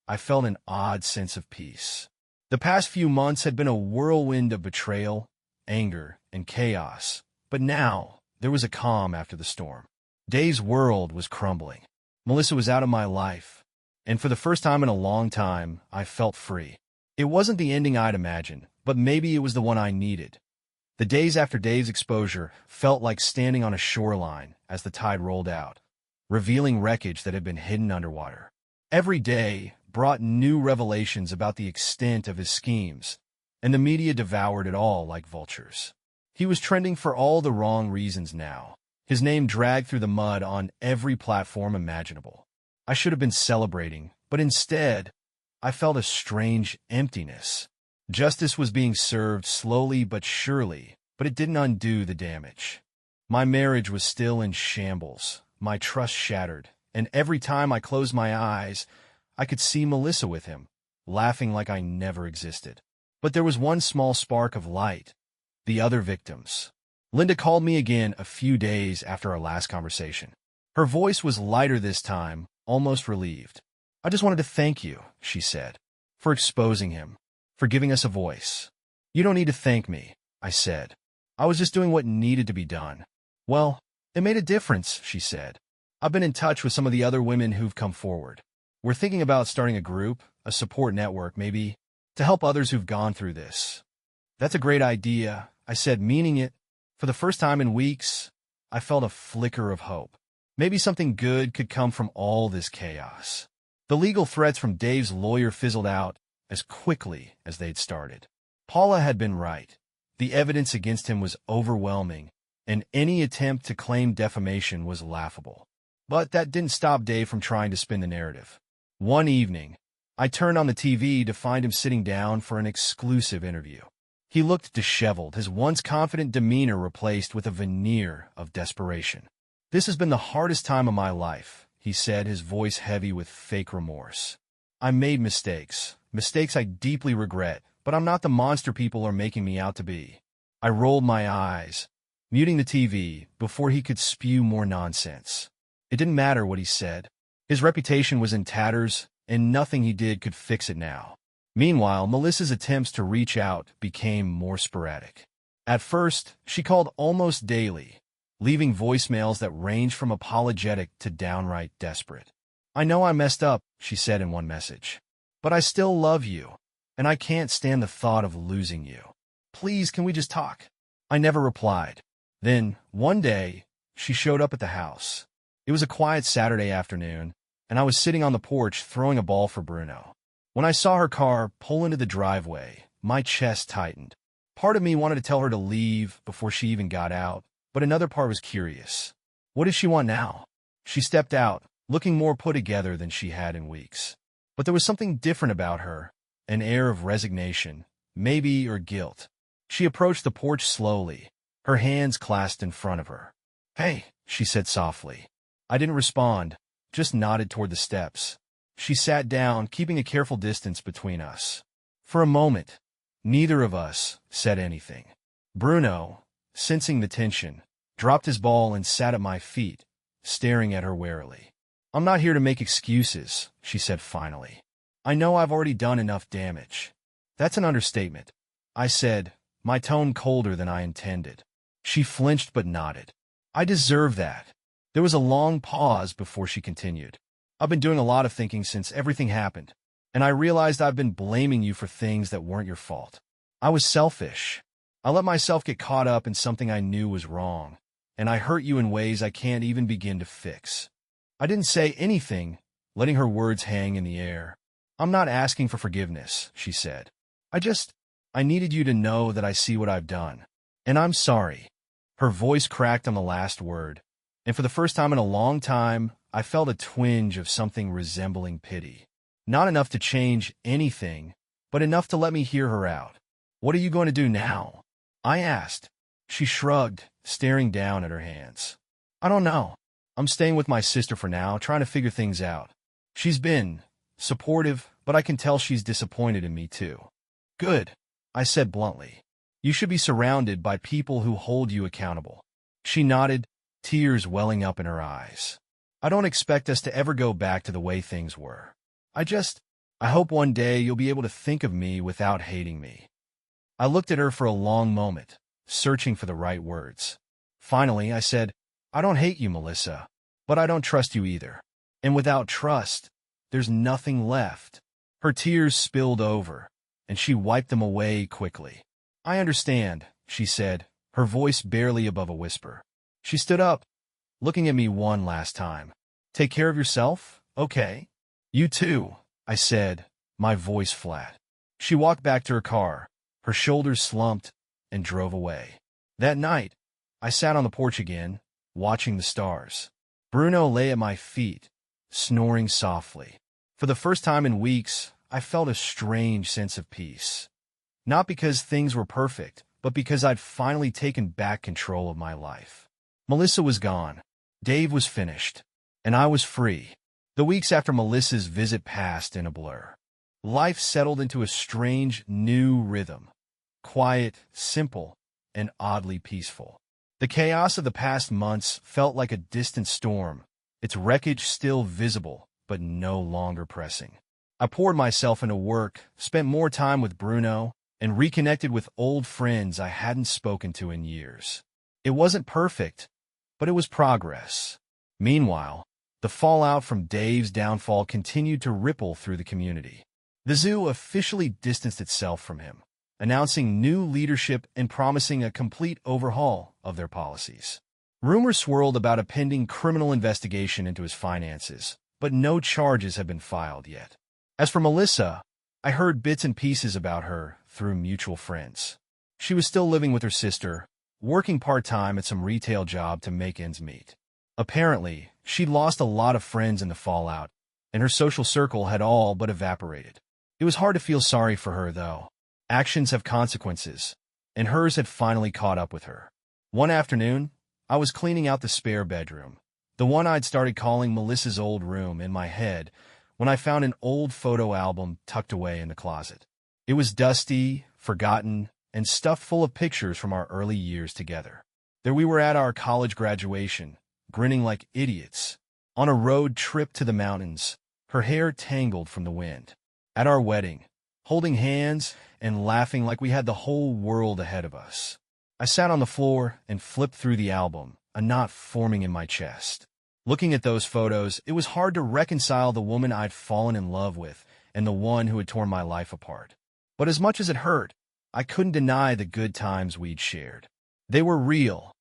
I felt an odd sense of peace. The past few months had been a whirlwind of betrayal, anger, and chaos, but now there was a calm after the storm. Dave's world was crumbling. Melissa was out of my life, and for the first time in a long time, I felt free. It wasn't the ending I'd imagined, but maybe it was the one I needed. The days after Dave's exposure felt like standing on a shoreline as the tide rolled out, revealing wreckage that had been hidden underwater. Every day, brought new revelations about the extent of his schemes, and the media devoured it all like vultures. He was trending for all the wrong reasons now. His name dragged through the mud on every platform imaginable. I should have been celebrating, but instead, I felt a strange emptiness. Justice was being served slowly but surely, but it didn't undo the damage. My marriage was still in shambles, my trust shattered, and every time I closed my eyes, I could see Melissa with him, laughing like I never existed. But there was one small spark of light: the other victims. Linda called me again a few days after our last conversation. Her voice was lighter this time, almost relieved. "I just wanted to thank you," she said, "for exposing him, for giving us a voice." "You don't need to thank me," I said. "I was just doing what needed to be done." "Well, it made a difference," she said. "I've been in touch with some of the other women who've come forward. We're thinking about starting a group, a support network maybe, to help others who've gone through this." "That's a great idea," I said, meaning it. For the first time in weeks, I felt a flicker of hope. Maybe something good could come from all this chaos. The legal threats from Dave's lawyer fizzled out as quickly as they'd started. Paula had been right. The evidence against him was overwhelming, and any attempt to claim defamation was laughable. But that didn't stop Dave from trying to spin the narrative. One evening, I turned on the TV to find him sitting down for an exclusive interview. He looked disheveled, his once confident demeanor replaced with a veneer of desperation. "This has been the hardest time of my life," he said, his voice heavy with fake remorse. "I made mistakes I deeply regret, but I'm not the monster people are making me out to be." I rolled my eyes, muting the TV before he could spew more nonsense. It didn't matter what he said. His reputation was in tatters, and nothing he did could fix it now. Meanwhile, Melissa's attempts to reach out became more sporadic. At first, she called almost daily, leaving voicemails that ranged from apologetic to downright desperate. "I know I messed up," she said in one message, "but I still love you, and I can't stand the thought of losing you. Please, can we just talk?" I never replied. Then, one day, she showed up at the house. It was a quiet Saturday afternoon, and I was sitting on the porch throwing a ball for Bruno. When I saw her car pull into the driveway, my chest tightened. Part of me wanted to tell her to leave before she even got out, but another part was curious. What does she want now? She stepped out, looking more put together than she had in weeks. But there was something different about her, an air of resignation, maybe, or guilt. She approached the porch slowly, her hands clasped in front of her. "Hey," she said softly. I didn't respond, just nodded toward the steps. She sat down, keeping a careful distance between us. For a moment, neither of us said anything. Bruno, sensing the tension, dropped his ball and sat at my feet, staring at her warily. "I'm not here to make excuses," she said finally. "I know I've already done enough damage." "That's an understatement," I said, my tone colder than I intended. She flinched but nodded. "I deserve that." There was a long pause before she continued. "I've been doing a lot of thinking since everything happened, and I realized I've been blaming you for things that weren't your fault. I was selfish. I let myself get caught up in something I knew was wrong, and I hurt you in ways I can't even begin to fix." I didn't say anything, letting her words hang in the air. "I'm not asking for forgiveness," she said. I needed you to know that I see what I've done. And I'm sorry." Her voice cracked on the last word, and for the first time in a long time, I felt a twinge of something resembling pity. Not enough to change anything, but enough to let me hear her out. "What are you going to do now?" I asked. She shrugged, staring down at her hands. "I don't know. I'm staying with my sister for now, trying to figure things out. She's been supportive, but I can tell she's disappointed in me too." "Good," I said bluntly. "You should be surrounded by people who hold you accountable." She nodded, tears welling up in her eyes. "I don't expect us to ever go back to the way things were. I hope one day you'll be able to think of me without hating me." I looked at her for a long moment, searching for the right words. Finally, I said, "I don't hate you, Melissa, but I don't trust you either. And without trust, there's nothing left." Her tears spilled over, and she wiped them away quickly. "I understand," she said, her voice barely above a whisper. She stood up, looking at me one last time. "Take care of yourself, okay?" "You too," I said, my voice flat. She walked back to her car, her shoulders slumped, and drove away. That night, I sat on the porch again, watching the stars. Bruno lay at my feet, snoring softly. For the first time in weeks, I felt a strange sense of peace. Not because things were perfect, but because I'd finally taken back control of my life. Melissa was gone, Dave was finished, and I was free. The weeks after Melissa's visit passed in a blur. Life settled into a strange, new rhythm. Quiet, simple, and oddly peaceful. The chaos of the past months felt like a distant storm, its wreckage still visible, but no longer pressing. I poured myself into work, spent more time with Bruno, and reconnected with old friends I hadn't spoken to in years. It wasn't perfect, but it was progress. Meanwhile, the fallout from Dave's downfall continued to ripple through the community. The zoo officially distanced itself from him, announcing new leadership and promising a complete overhaul of their policies. Rumors swirled about a pending criminal investigation into his finances, but no charges have been filed yet. As for Melissa, I heard bits and pieces about her through mutual friends. She was still living with her sister, working part-time at some retail job to make ends meet. Apparently, she'd lost a lot of friends in the fallout, and her social circle had all but evaporated. It was hard to feel sorry for her, though. Actions have consequences, and hers had finally caught up with her. One afternoon, I was cleaning out the spare bedroom, the one I'd started calling Melissa's old room in my head, when I found an old photo album tucked away in the closet. It was dusty, forgotten, and stuffed full of pictures from our early years together. There we were at our college graduation, grinning like idiots, on a road trip to the mountains, her hair tangled from the wind. At our wedding, holding hands and laughing like we had the whole world ahead of us. I sat on the floor and flipped through the album, a knot forming in my chest. Looking at those photos, it was hard to reconcile the woman I'd fallen in love with and the one who had torn my life apart. But as much as it hurt, I couldn't deny the good times we'd shared. They were real,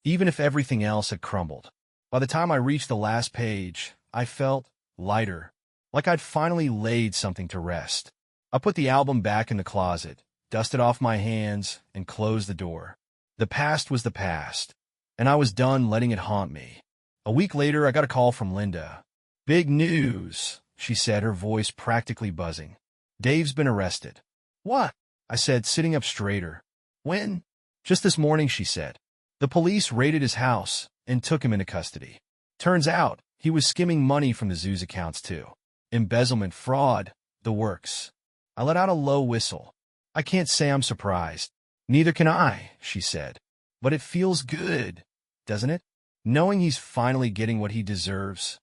even if everything else had crumbled. By the time I reached the last page, I felt lighter, like I'd finally laid something to rest. I put the album back in the closet, dusted off my hands, and closed the door. The past was the past, and I was done letting it haunt me. A week later, I got a call from Linda. "Big news," she said, her voice practically buzzing. "Dave's been arrested." "What?" I said, sitting up straighter. "When?" "Just this morning," she said. "The police raided his house and took him into custody. Turns out, he was skimming money from the zoo's accounts, too. Embezzlement, fraud, the works." I let out a low whistle. "I can't say I'm surprised." "Neither can I," she said. "But it feels good, doesn't it? Knowing he's finally getting what he deserves."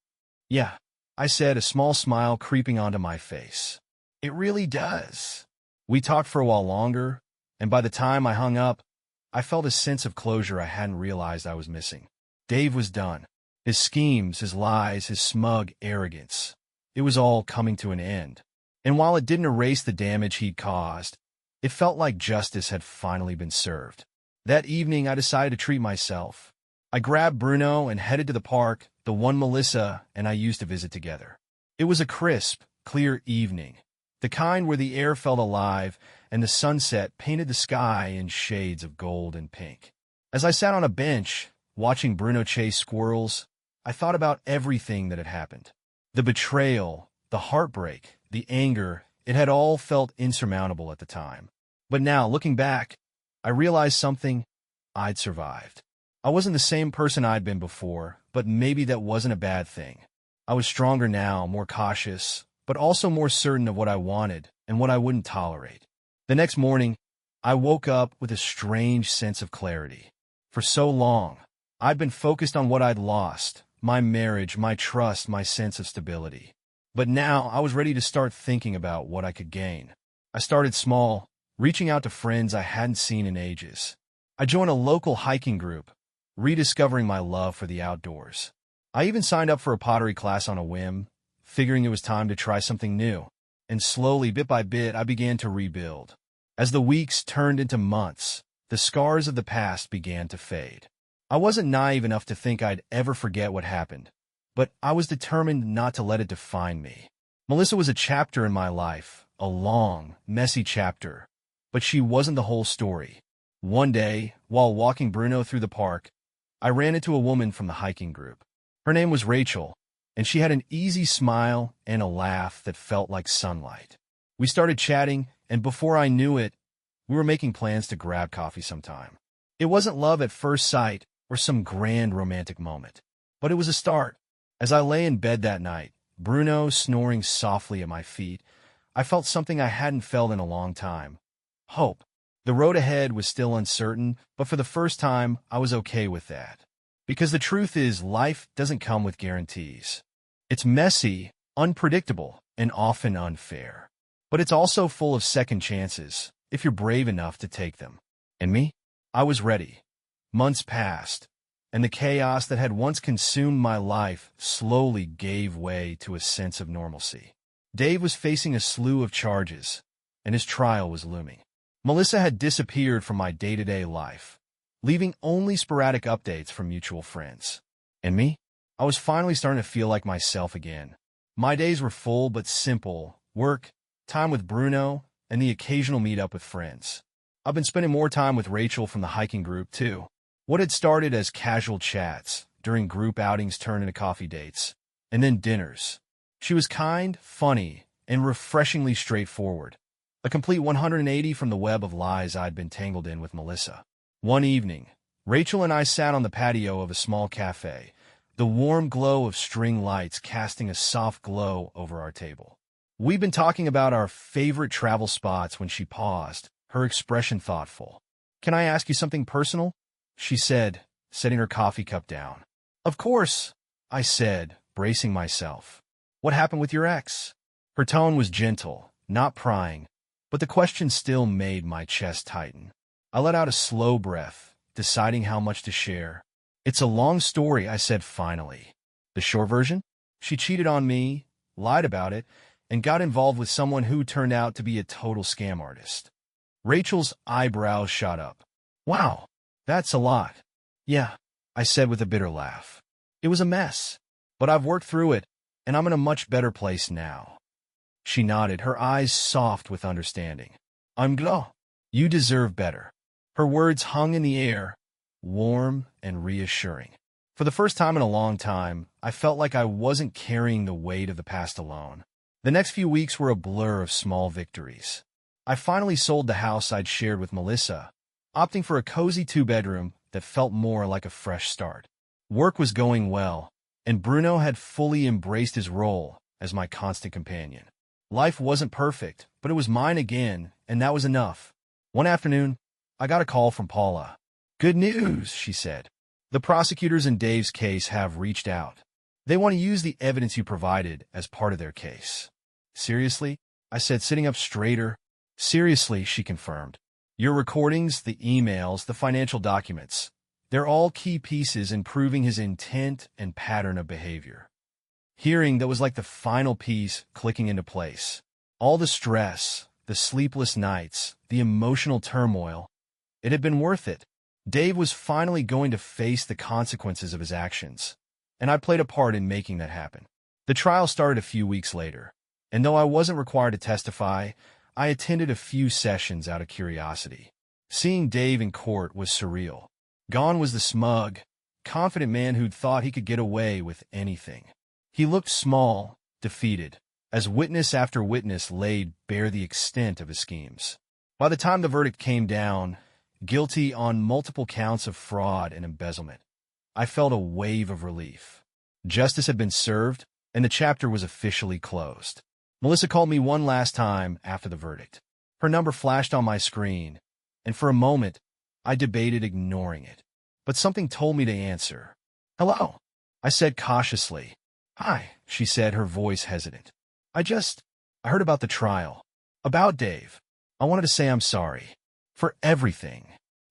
"Yeah," I said, a small smile creeping onto my face. "It really does." We talked for a while longer, and by the time I hung up, I felt a sense of closure I hadn't realized I was missing. Dave was done. His schemes, his lies, his smug arrogance. It was all coming to an end. And while it didn't erase the damage he'd caused, it felt like justice had finally been served. That evening, I decided to treat myself. I grabbed Bruno and headed to the park, the one Melissa and I used to visit together. It was a crisp, clear evening, the kind where the air felt alive and the sunset painted the sky in shades of gold and pink. As I sat on a bench, watching Bruno chase squirrels, I thought about everything that had happened. The betrayal, the heartbreak, the anger, it had all felt insurmountable at the time. But now, looking back, I realized something: I'd survived. I wasn't the same person I'd been before, but maybe that wasn't a bad thing. I was stronger now, more cautious, but also more certain of what I wanted and what I wouldn't tolerate. The next morning, I woke up with a strange sense of clarity. For so long, I'd been focused on what I'd lost: my marriage, my trust, my sense of stability. But now I was ready to start thinking about what I could gain. I started small, reaching out to friends I hadn't seen in ages. I joined a local hiking group, rediscovering my love for the outdoors. I even signed up for a pottery class on a whim, figuring it was time to try something new. And slowly, bit by bit, I began to rebuild. As the weeks turned into months, the scars of the past began to fade. I wasn't naive enough to think I'd ever forget what happened, but I was determined not to let it define me. Melissa was a chapter in my life, a long, messy chapter, but she wasn't the whole story. One day, while walking Bruno through the park, I ran into a woman from the hiking group. Her name was Rachel, and she had an easy smile and a laugh that felt like sunlight. We started chatting, and before I knew it, we were making plans to grab coffee sometime. It wasn't love at first sight or some grand romantic moment, but it was a start. As I lay in bed that night, Bruno snoring softly at my feet, I felt something I hadn't felt in a long time. Hope. The road ahead was still uncertain, but for the first time, I was okay with that. Because the truth is, life doesn't come with guarantees. It's messy, unpredictable, and often unfair. But it's also full of second chances, if you're brave enough to take them. And me? I was ready. Months passed, and the chaos that had once consumed my life slowly gave way to a sense of normalcy. Dave was facing a slew of charges, and his trial was looming. Melissa had disappeared from my day-to-day life, leaving only sporadic updates from mutual friends. And me? I was finally starting to feel like myself again. My days were full but simple: work, time with Bruno, and the occasional meet-up with friends. I've been spending more time with Rachel from the hiking group, too. What had started as casual chats during group outings turned into coffee dates, and then dinners. She was kind, funny, and refreshingly straightforward. A complete 180 from the web of lies I'd been tangled in with Melissa. One evening, Rachel and I sat on the patio of a small cafe, the warm glow of string lights casting a soft glow over our table. We'd been talking about our favorite travel spots when she paused, her expression thoughtful. "Can I ask you something personal?" she said, setting her coffee cup down. "Of course," I said, bracing myself. "What happened with your ex?" Her tone was gentle, not prying, but the question still made my chest tighten. I let out a slow breath, deciding how much to share. "It's a long story," I said finally. "The short version? She cheated on me, lied about it, and got involved with someone who turned out to be a total scam artist." Rachel's eyebrows shot up. "Wow, that's a lot." "Yeah," I said with a bitter laugh. "It was a mess, but I've worked through it, and I'm in a much better place now." She nodded, her eyes soft with understanding. "I'm glad. You deserve better." Her words hung in the air, warm and reassuring. For the first time in a long time, I felt like I wasn't carrying the weight of the past alone. The next few weeks were a blur of small victories. I finally sold the house I'd shared with Melissa, opting for a cozy two-bedroom that felt more like a fresh start. Work was going well, and Bruno had fully embraced his role as my constant companion. Life wasn't perfect, but it was mine again, and that was enough. One afternoon, I got a call from Paula. "Good news," she said. "The prosecutors in Dave's case have reached out. They want to use the evidence you provided as part of their case." "Seriously?" I said, sitting up straighter. "Seriously," she confirmed. "Your recordings, the emails, the financial documents, they're all key pieces in proving his intent and pattern of behavior." Hearing that was like the final piece clicking into place. All the stress, the sleepless nights, the emotional turmoil, it had been worth it. Dave was finally going to face the consequences of his actions, and I played a part in making that happen. The trial started a few weeks later, and though I wasn't required to testify, I attended a few sessions out of curiosity. Seeing Dave in court was surreal. Gone was the smug, confident man who'd thought he could get away with anything. He looked small, defeated, as witness after witness laid bare the extent of his schemes. By the time the verdict came down, guilty on multiple counts of fraud and embezzlement, I felt a wave of relief. Justice had been served, and the chapter was officially closed. Melissa called me one last time after the verdict. Her number flashed on my screen, and for a moment, I debated ignoring it. But something told me to answer. "Hello," I said cautiously. "Hi," she said, her voice hesitant. I heard about the trial. About Dave. I wanted to say I'm sorry. For everything."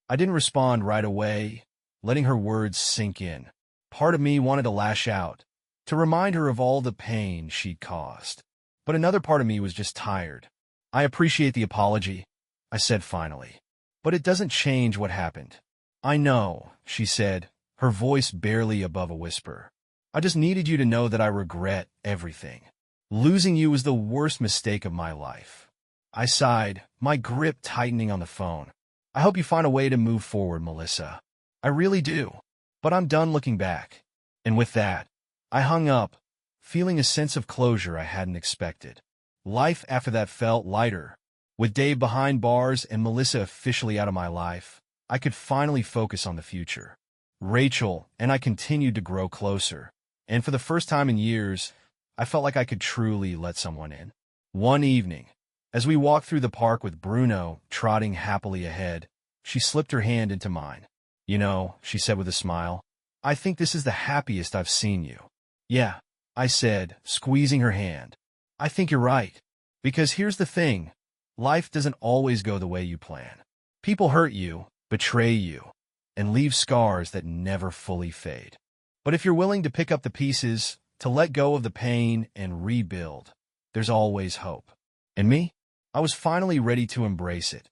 I didn't respond right away, letting her words sink in. Part of me wanted to lash out, to remind her of all the pain she'd caused. But another part of me was just tired. "I appreciate the apology," I said finally. "But it doesn't change what happened." "I know," she said, her voice barely above a whisper. "I just needed you to know that I regret everything." Losing you was the worst mistake of my life. I sighed, my grip tightening on the phone. I hope you find a way to move forward, Melissa. I really do. But I'm done looking back. And with that, I hung up, feeling a sense of closure I hadn't expected. Life after that felt lighter. With Dave behind bars and Melissa officially out of my life, I could finally focus on the future. Rachel and I continued to grow closer. And for the first time in years, I felt like I could truly let someone in. One evening, as we walked through the park with Bruno trotting happily ahead, she slipped her hand into mine. You know, she said with a smile, I think this is the happiest I've seen you. Yeah, I said, squeezing her hand. I think you're right. Because here's the thing. Life doesn't always go the way you plan. People hurt you, betray you, and leave scars that never fully fade. But if you're willing to pick up the pieces, to let go of the pain and rebuild, there's always hope. And me? I was finally ready to embrace it.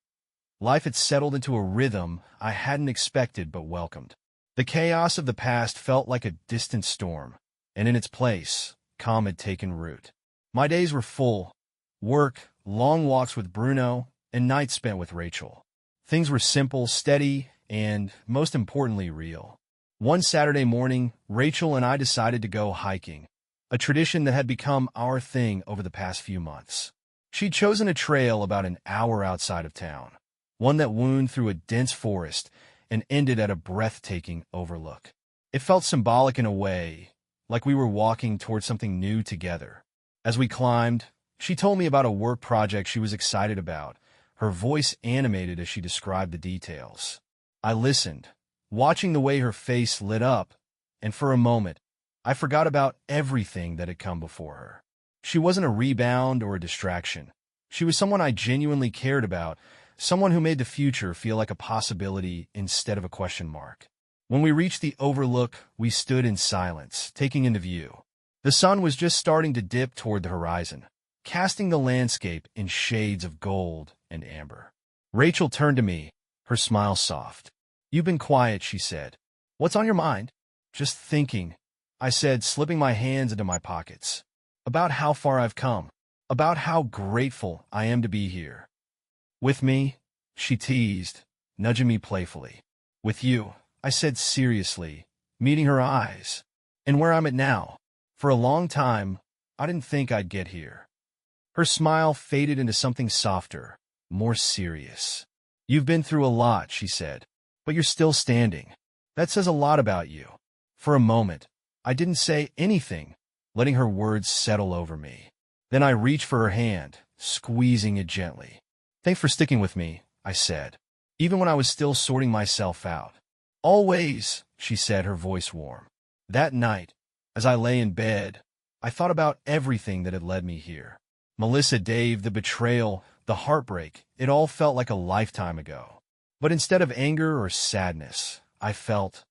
Life had settled into a rhythm I hadn't expected but welcomed. The chaos of the past felt like a distant storm, and in its place, calm had taken root. My days were full. Work, long walks with Bruno, and nights spent with Rachel. Things were simple, steady, and, most importantly, real. One Saturday morning, Rachel and I decided to go hiking, a tradition that had become our thing over the past few months. She'd chosen a trail about an hour outside of town, one that wound through a dense forest and ended at a breathtaking overlook. It felt symbolic in a way, like we were walking toward something new together. As we climbed, she told me about a work project she was excited about, her voice animated as she described the details. I listened, watching the way her face lit up, and for a moment, I forgot about everything that had come before her. She wasn't a rebound or a distraction. She was someone I genuinely cared about, someone who made the future feel like a possibility instead of a question mark. When we reached the overlook, we stood in silence, taking in the view. The sun was just starting to dip toward the horizon, casting the landscape in shades of gold and amber. Rachel turned to me, her smile soft. You've been quiet, she said. What's on your mind? Just thinking, I said, slipping my hands into my pockets. About how far I've come. About how grateful I am to be here. With me, she teased, nudging me playfully. With you, I said seriously, meeting her eyes. And where I'm at now. For a long time, I didn't think I'd get here. Her smile faded into something softer, more serious. You've been through a lot, she said, but you're still standing. That says a lot about you. For a moment, I didn't say anything, letting her words settle over me. Then I reached for her hand, squeezing it gently. Thanks for sticking with me, I said, even when I was still sorting myself out. Always, she said, her voice warm. That night, as I lay in bed, I thought about everything that had led me here. Melissa, Dave, the betrayal, the heartbreak, it all felt like a lifetime ago. But instead of anger or sadness, I felt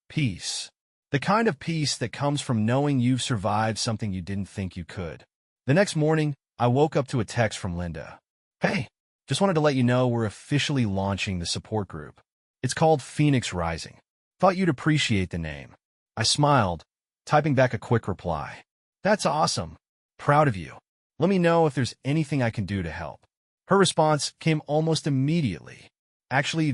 peace. The kind of peace that comes from knowing you've survived something you didn't think you could. The next morning, I woke up to a text from Linda. Hey, just wanted to let you know we're officially launching the support group. It's called Phoenix Rising. Thought you'd appreciate the name. I smiled, typing back a quick reply. That's awesome. Proud of you. Let me know if there's anything I can do to help. Her response came almost immediately. Actually,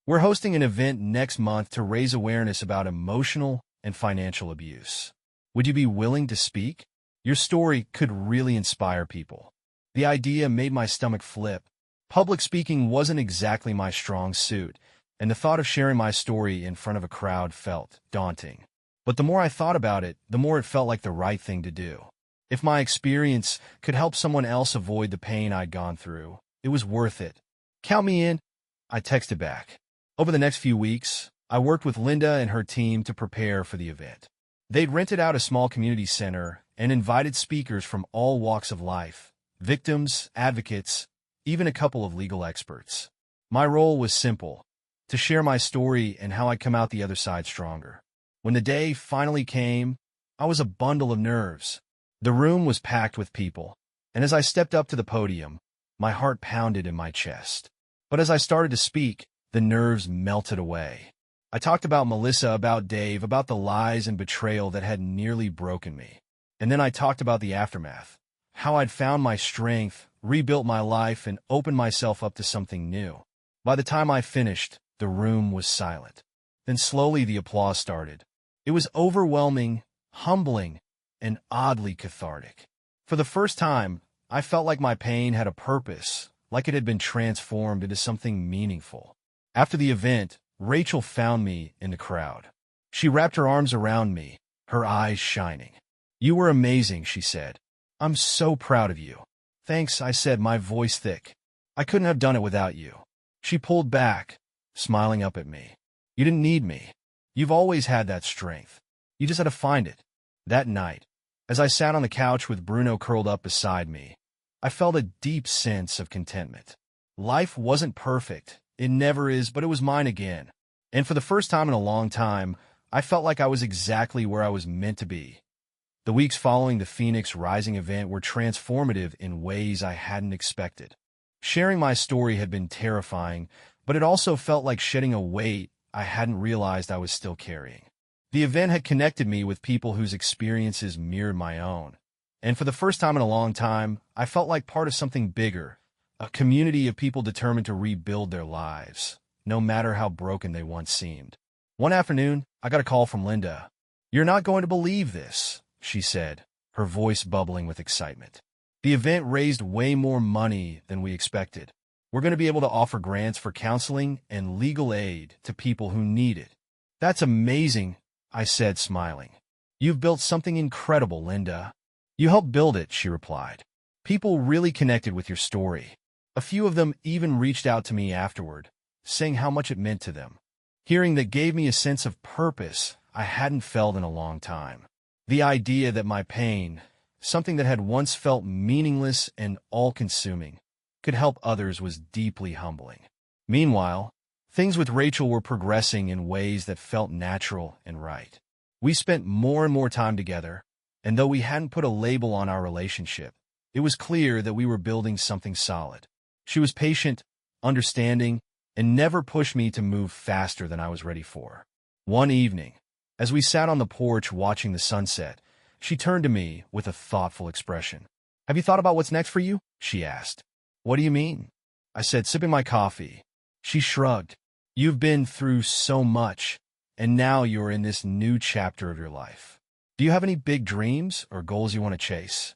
we're hosting an event next month to raise awareness about emotional and financial abuse. Would you be willing to speak? Your story could really inspire people. The idea made my stomach flip. Public speaking wasn't exactly my strong suit, and the thought of sharing my story in front of a crowd felt daunting. But the more I thought about it, the more it felt like the right thing to do. If my experience could help someone else avoid the pain I'd gone through, it was worth it. Count me in, I texted back. Over the next few weeks, I worked with Linda and her team to prepare for the event. They'd rented out a small community center and invited speakers from all walks of life, victims, advocates, even a couple of legal experts. My role was simple, to share my story and how I'd come out the other side stronger. When the day finally came, I was a bundle of nerves. The room was packed with people, and as I stepped up to the podium, my heart pounded in my chest. But as I started to speak, the nerves melted away. I talked about Melissa, about Dave, about the lies and betrayal that had nearly broken me. And then I talked about the aftermath, how I'd found my strength, rebuilt my life, and opened myself up to something new. By the time I finished, the room was silent. Then slowly the applause started. It was overwhelming, humbling, and oddly cathartic. For the first time, I felt like my pain had a purpose, like it had been transformed into something meaningful. After the event, Rachel found me in the crowd. She wrapped her arms around me, her eyes shining. "You were amazing," she said. "I'm so proud of you." "Thanks," I said, my voice thick. "I couldn't have done it without you." She pulled back, smiling up at me. "You didn't need me. You've always had that strength. You just had to find it." That night, as I sat on the couch with Bruno curled up beside me, I felt a deep sense of contentment. Life wasn't perfect. It never is, but it was mine again. And for the first time in a long time, I felt like I was exactly where I was meant to be. The weeks following the Phoenix Rising event were transformative in ways I hadn't expected. Sharing my story had been terrifying, but it also felt like shedding a weight I hadn't realized I was still carrying. The event had connected me with people whose experiences mirrored my own. And for the first time in a long time, I felt like part of something bigger, a community of people determined to rebuild their lives, no matter how broken they once seemed. One afternoon, I got a call from Linda. "You're not going to believe this," she said, her voice bubbling with excitement. "The event raised way more money than we expected. We're going to be able to offer grants for counseling and legal aid to people who need it." "That's amazing," I said, smiling. "You've built something incredible, Linda." "You helped build it," she replied. "People really connected with your story. A few of them even reached out to me afterward, saying how much it meant to them. Hearing that gave me a sense of purpose I hadn't felt in a long time. The idea that my pain, something that had once felt meaningless and all-consuming, could help others was deeply humbling. Meanwhile, things with Rachel were progressing in ways that felt natural and right. We spent more and more time together, and though we hadn't put a label on our relationship, it was clear that we were building something solid. She was patient, understanding, and never pushed me to move faster than I was ready for. One evening, as we sat on the porch watching the sunset, she turned to me with a thoughtful expression. "Have you thought about what's next for you?" she asked. "What do you mean?" I said, sipping my coffee. She shrugged. "You've been through so much, and now you're in this new chapter of your life. Do you have any big dreams or goals you want to chase?"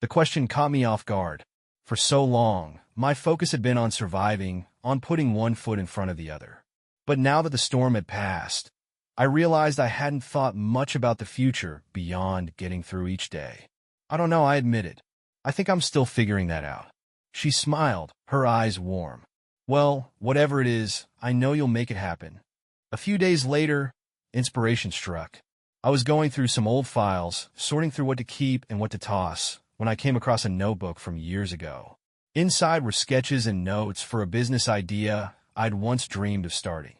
The question caught me off guard. For so long, my focus had been on surviving, on putting one foot in front of the other. But now that the storm had passed, I realized I hadn't thought much about the future beyond getting through each day. "I don't know," I admitted. "I think I'm still figuring that out." She smiled, her eyes warm. "Well, whatever it is, I know you'll make it happen." A few days later, inspiration struck. I was going through some old files, sorting through what to keep and what to toss, when I came across a notebook from years ago. Inside were sketches and notes for a business idea I'd once dreamed of starting.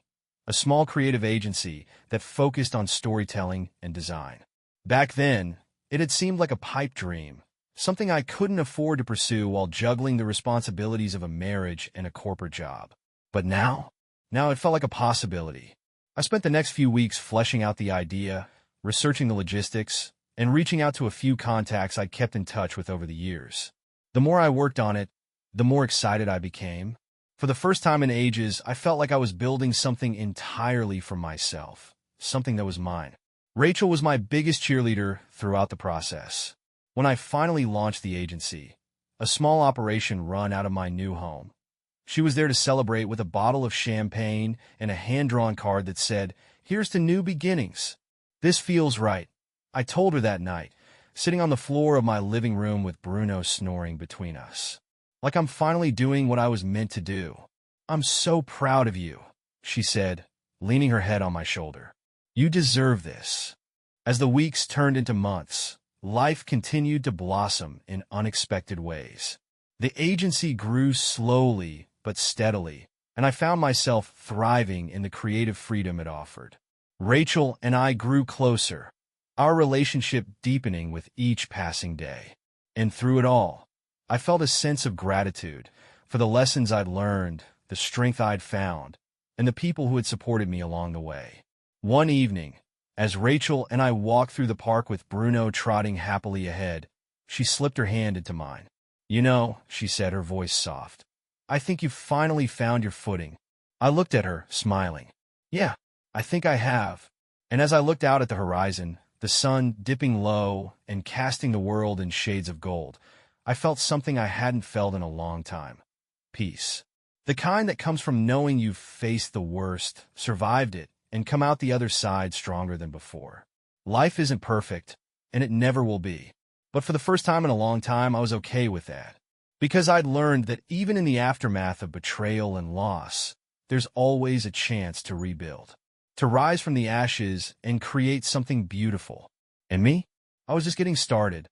A small creative agency that focused on storytelling and design. Back then, it had seemed like a pipe dream, something I couldn't afford to pursue while juggling the responsibilities of a marriage and a corporate job. But now it felt like a possibility. I spent the next few weeks fleshing out the idea, researching the logistics, and reaching out to a few contacts I'd kept in touch with over the years. The more I worked on it, the more excited I became. For the first time in ages, I felt like I was building something entirely for myself, something that was mine. Rachel was my biggest cheerleader throughout the process. When I finally launched the agency, a small operation run out of my new home, she was there to celebrate with a bottle of champagne and a hand-drawn card that said, "Here's to new beginnings. This feels right." I told her that night, sitting on the floor of my living room with Bruno snoring between us. "Like I'm finally doing what I was meant to do." "I'm so proud of you," she said, leaning her head on my shoulder. "You deserve this." As the weeks turned into months, life continued to blossom in unexpected ways. The agency grew slowly but steadily, and I found myself thriving in the creative freedom it offered. Rachel and I grew closer, our relationship deepening with each passing day. And through it all, I felt a sense of gratitude for the lessons I'd learned, the strength I'd found, and the people who had supported me along the way. One evening, As Rachel and I walked through the park with Bruno trotting happily ahead, she slipped her hand into mine. "You know," she said, her voice soft, "I think you've finally found your footing." I looked at her, smiling. "Yeah, I think I have." And as I looked out at the horizon, the sun dipping low and casting the world in shades of gold, I felt something I hadn't felt in a long time. Peace. The kind that comes from knowing you've faced the worst, survived it, and come out the other side stronger than before. Life isn't perfect, and it never will be. But for the first time in a long time, I was okay with that. Because I'd learned that even in the aftermath of betrayal and loss, there's always a chance to rebuild, to rise from the ashes and create something beautiful. And me? I was just getting started.